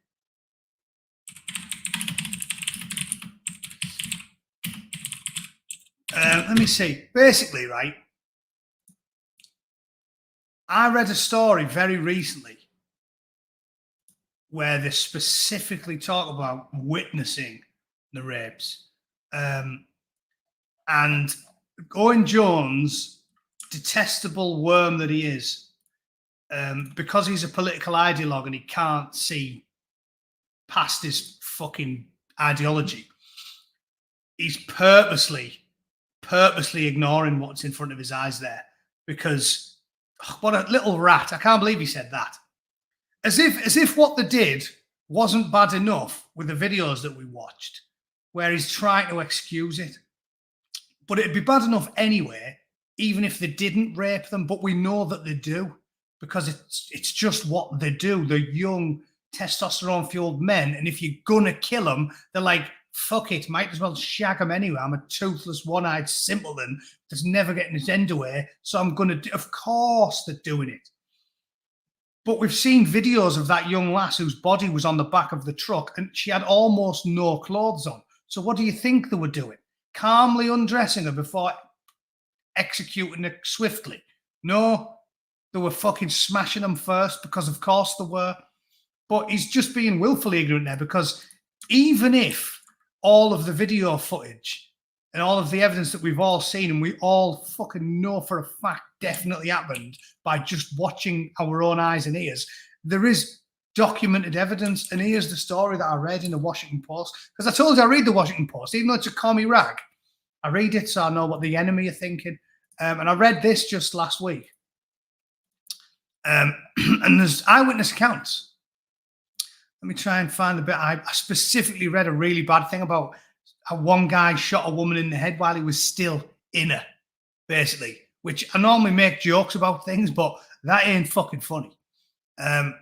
Let me see. Basically, right, I read a story very recently where they specifically talk about witnessing the rapes. And Owen Jones, detestable worm that he is, because he's a political ideologue and he can't see past his fucking ideology, he's purposely ignoring what's in front of his eyes there, because what a little rat. I can't believe he said that. As if what they did wasn't bad enough with the videos that we watched, where he's trying to excuse it. But it'd be bad enough anyway, even if they didn't rape them. But we know that they do, because it's just what they do. They're young, testosterone-fueled men, and if you're gonna kill them, they're like, fuck it, might as well shag them anyway. I'm a toothless, one-eyed simpleton that's never getting his end away, so I'm gonna do. Of course they're doing it. But we've seen videos of that young lass whose body was on the back of the truck and she had almost no clothes on. So what do you think they were doing? Calmly undressing her before executing her swiftly? No, they were fucking smashing them first, because of course they were. But he's just being willfully ignorant there, because even if all of the video footage and all of the evidence that we've all seen and we all fucking know for a fact definitely happened by just watching our own eyes and ears, there is documented evidence. And here's the story that I read in the Washington Post, because I told you I read the Washington Post, even though it's a commie rag. I read it so I know what the enemy are thinking. And I read this just last week. And there's eyewitness accounts. Let me try and find the bit. I specifically read a really bad thing about how one guy shot a woman in the head while he was still in her, basically, which I normally make jokes about things, but that ain't fucking funny. I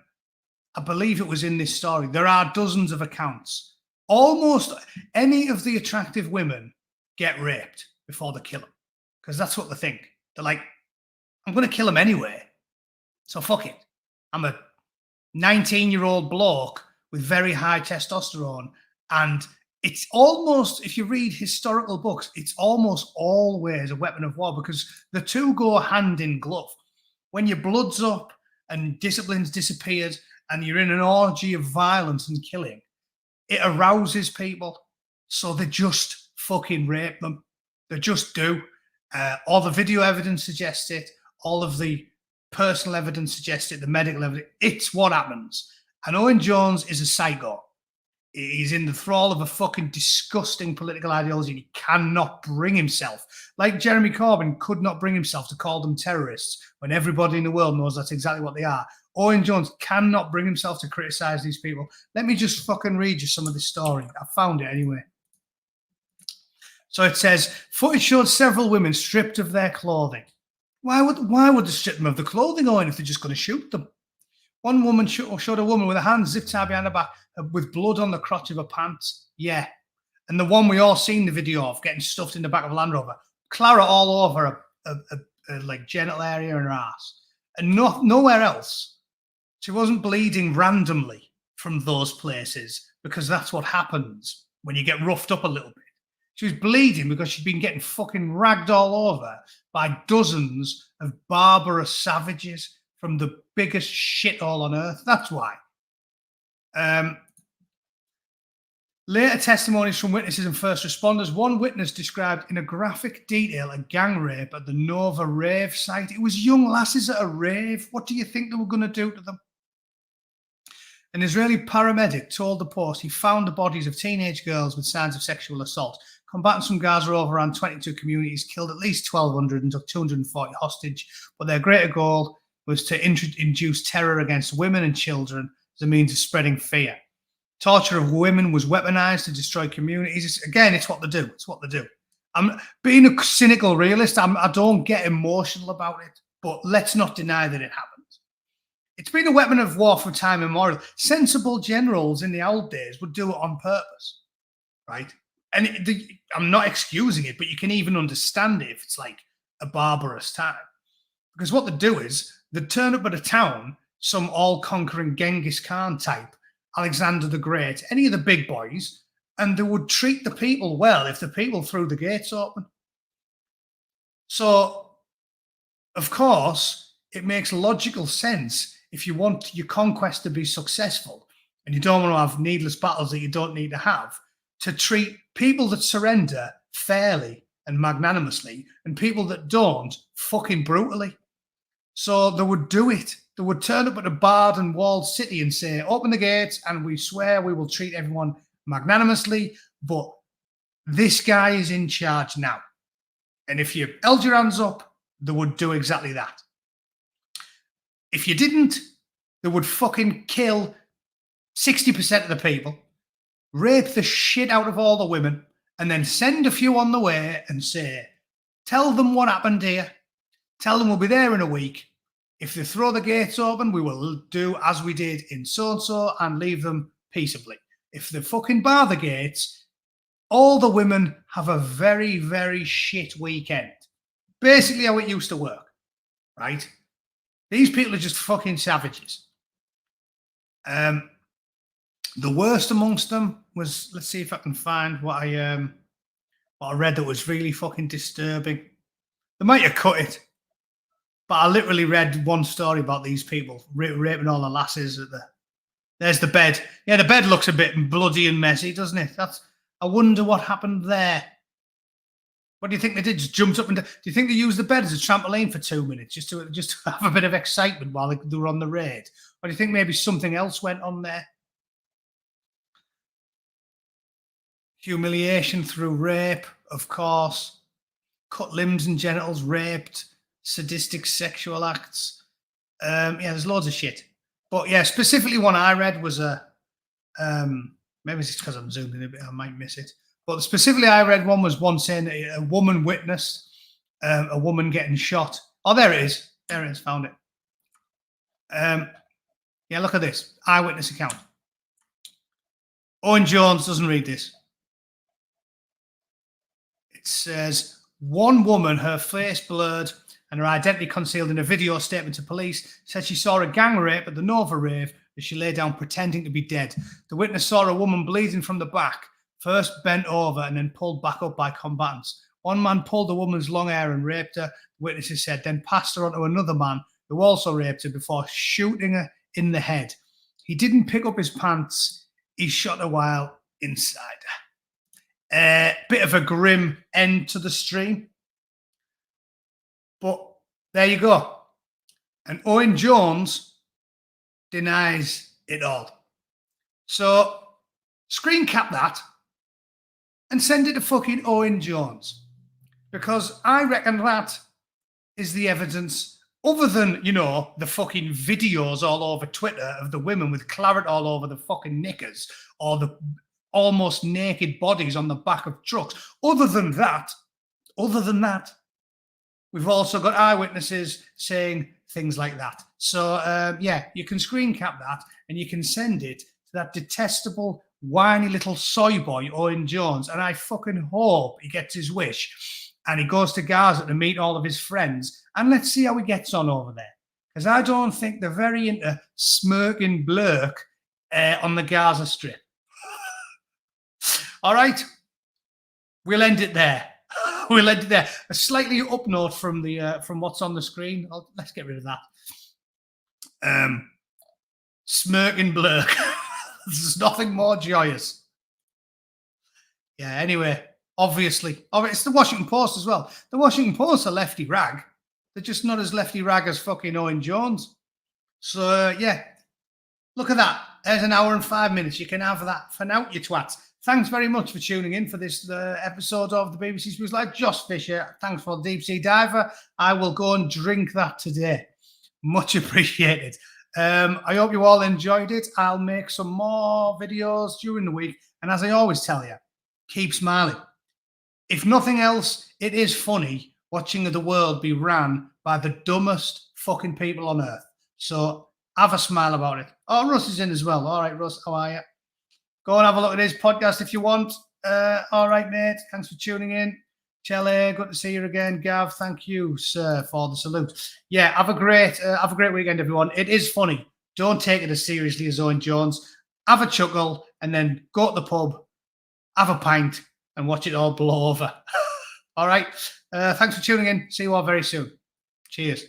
believe it was in this story. There are dozens of accounts. Almost any of the attractive women get raped before they kill them, because that's what they think. They're like, I'm going to kill him anyway, so fuck it. I'm a 19-year-old bloke with very high testosterone, and it's almost, if you read historical books, it's almost always a weapon of war, because the two go hand in glove. When your blood's up and discipline's disappeared and you're in an orgy of violence and killing, it arouses people, so they just fucking rape them. They just do. All the video evidence suggests it. All of the personal evidence suggests it. The medical evidence. It's what happens. And Owen Jones is a psycho. He's in the thrall of a fucking disgusting political ideology. He cannot bring himself, like Jeremy Corbyn could not bring himself to call them terrorists when everybody in the world knows that's exactly what they are. Owen Jones cannot bring himself to criticize these people. Let me just fucking read you some of this story. I found it anyway. So it says, footage showed several women stripped of their clothing. Why would they strip them of the clothing, Owen, if they're just going to shoot them? One woman showed a woman with her hands zip tied behind her back with blood on the crotch of her pants. Yeah. And the one we all seen the video of getting stuffed in the back of a Land Rover. Claret all over a like genital area and her ass. And nowhere else. She wasn't bleeding randomly from those places, because that's what happens when you get roughed up a little bit. She was bleeding because she'd been getting fucking ragged all over by dozens of barbarous savages from the biggest shithole on earth. That's why. Later testimonies from witnesses and first responders. One witness described in a graphic detail a gang rape at the Nova rave site. It was young lasses at a rave. What do you think they were going to do to them? An Israeli paramedic told the Post he found the bodies of teenage girls with signs of sexual assault. Combatants from Gaza overran 22 communities, killed at least 1,200 and took 240 hostage. But their greater goal was to induce terror against women and children as a means of spreading fear. Torture of women was weaponized to destroy communities. It's what they do. It's what they do. I'm being a cynical realist. I don't get emotional about it, but let's not deny that it happens. It's been a weapon of war from time immemorial. Sensible generals in the old days would do it on purpose, right? And I'm not excusing it, but you can even understand it if it's like a barbarous time. Because what they do is they turn up at a town, some all-conquering Genghis Khan type, Alexander the Great, any of the big boys, and they would treat the people well if the people threw the gates open. So, of course, it makes logical sense if you want your conquest to be successful and you don't want to have needless battles that you don't need to have, to treat people that surrender fairly and magnanimously and people that don't fucking brutally. So they would do it. They would turn up at a barred and walled city and say, open the gates and we swear we will treat everyone magnanimously, but this guy is in charge now. And if you held your hands up, they would do exactly that. If you didn't, they would fucking kill 60% of the people, rape the shit out of all the women, and then send a few on the way and say, tell them what happened here. Tell them we'll be there in a week. If they throw the gates open, we will do as we did in so-and-so and leave them peaceably. If they fucking bar the gates, all the women have a very, very shit weekend. Basically how it used to work, right? These people are just fucking savages. The worst amongst them was, let's see if I can find what I read that was really fucking disturbing. They might have cut it, but I literally read one story about these people raping all the lasses at there's the bed. Yeah, the bed looks a bit bloody and messy, doesn't it? I wonder what happened there. What do you think they did? Just jumped up and do you think they used the bed as a trampoline for 2 minutes just to have a bit of excitement while they were on the raid? Or do you think maybe something else went on there? Humiliation through rape, of course. Cut limbs and genitals, raped, sadistic sexual acts. Yeah, there's loads of shit. But yeah, specifically one I read was maybe it's because I'm zooming in a bit, I might miss it. But specifically I read one was one saying a woman witnessed a woman getting shot. Oh, there it is. There it is, found it. Yeah, look at this. Eyewitness account. Owen Jones doesn't read this. It says, one woman, her face blurred and her identity concealed in a video statement to police, said she saw a gang rape at the Nova rave as she lay down pretending to be dead. The witness saw a woman bleeding from the back, first bent over and then pulled back up by combatants. One man pulled the woman's long hair and raped her, witnesses said, then passed her on to another man who also raped her before shooting her in the head. He didn't pick up his pants. He shot her while inside her. Bit of a grim end to the stream. But there you go. And Owen Jones denies it all. So screen cap that and send it to fucking Owen Jones. Because I reckon that is the evidence, other than, you know, the fucking videos all over Twitter of the women with claret all over the fucking knickers or the almost naked bodies on the back of trucks. Other than that, we've also got eyewitnesses saying things like that. So, yeah, you can screen cap that and you can send it to that detestable, whiny little soy boy, Owen Jones. And I fucking hope he gets his wish and he goes to Gaza to meet all of his friends. And let's see how he gets on over there. Because I don't think they're very into smirking blurk on the Gaza Strip. All right, we'll end it there. We'll end it there. A slightly up note from the from what's on the screen. Let's get rid of that. Smirking blurk. There's nothing more joyous. Yeah. Anyway, obviously, it's the Washington Post as well. The Washington Post are lefty rag. They're just not as lefty rag as fucking Owen Jones. So yeah, look at that. There's an hour and 5 minutes. You can have that for now, you twats. Thanks very much for tuning in for this episode of the BBC Spews Live. Josh Fisher, thanks for the Deep Sea Diver. I will go and drink that today. Much appreciated. I hope you all enjoyed it. I'll make some more videos during the week. And as I always tell you, keep smiling. If nothing else, it is funny watching the world be ran by the dumbest fucking people on earth. So Have a smile about it. Oh, Russ is in as well. All right, Russ, how are you? Go and have a look at his podcast if you want. All right, mate. Thanks for tuning in. Chelle, good to see you again. Gav, thank you, sir, for the salute. Yeah, have a great weekend, everyone. It is funny. Don't take it as seriously as Owen Jones. Have a chuckle and then go to the pub, have a pint, and watch it all blow over. All right. Thanks for tuning in. See you all very soon. Cheers.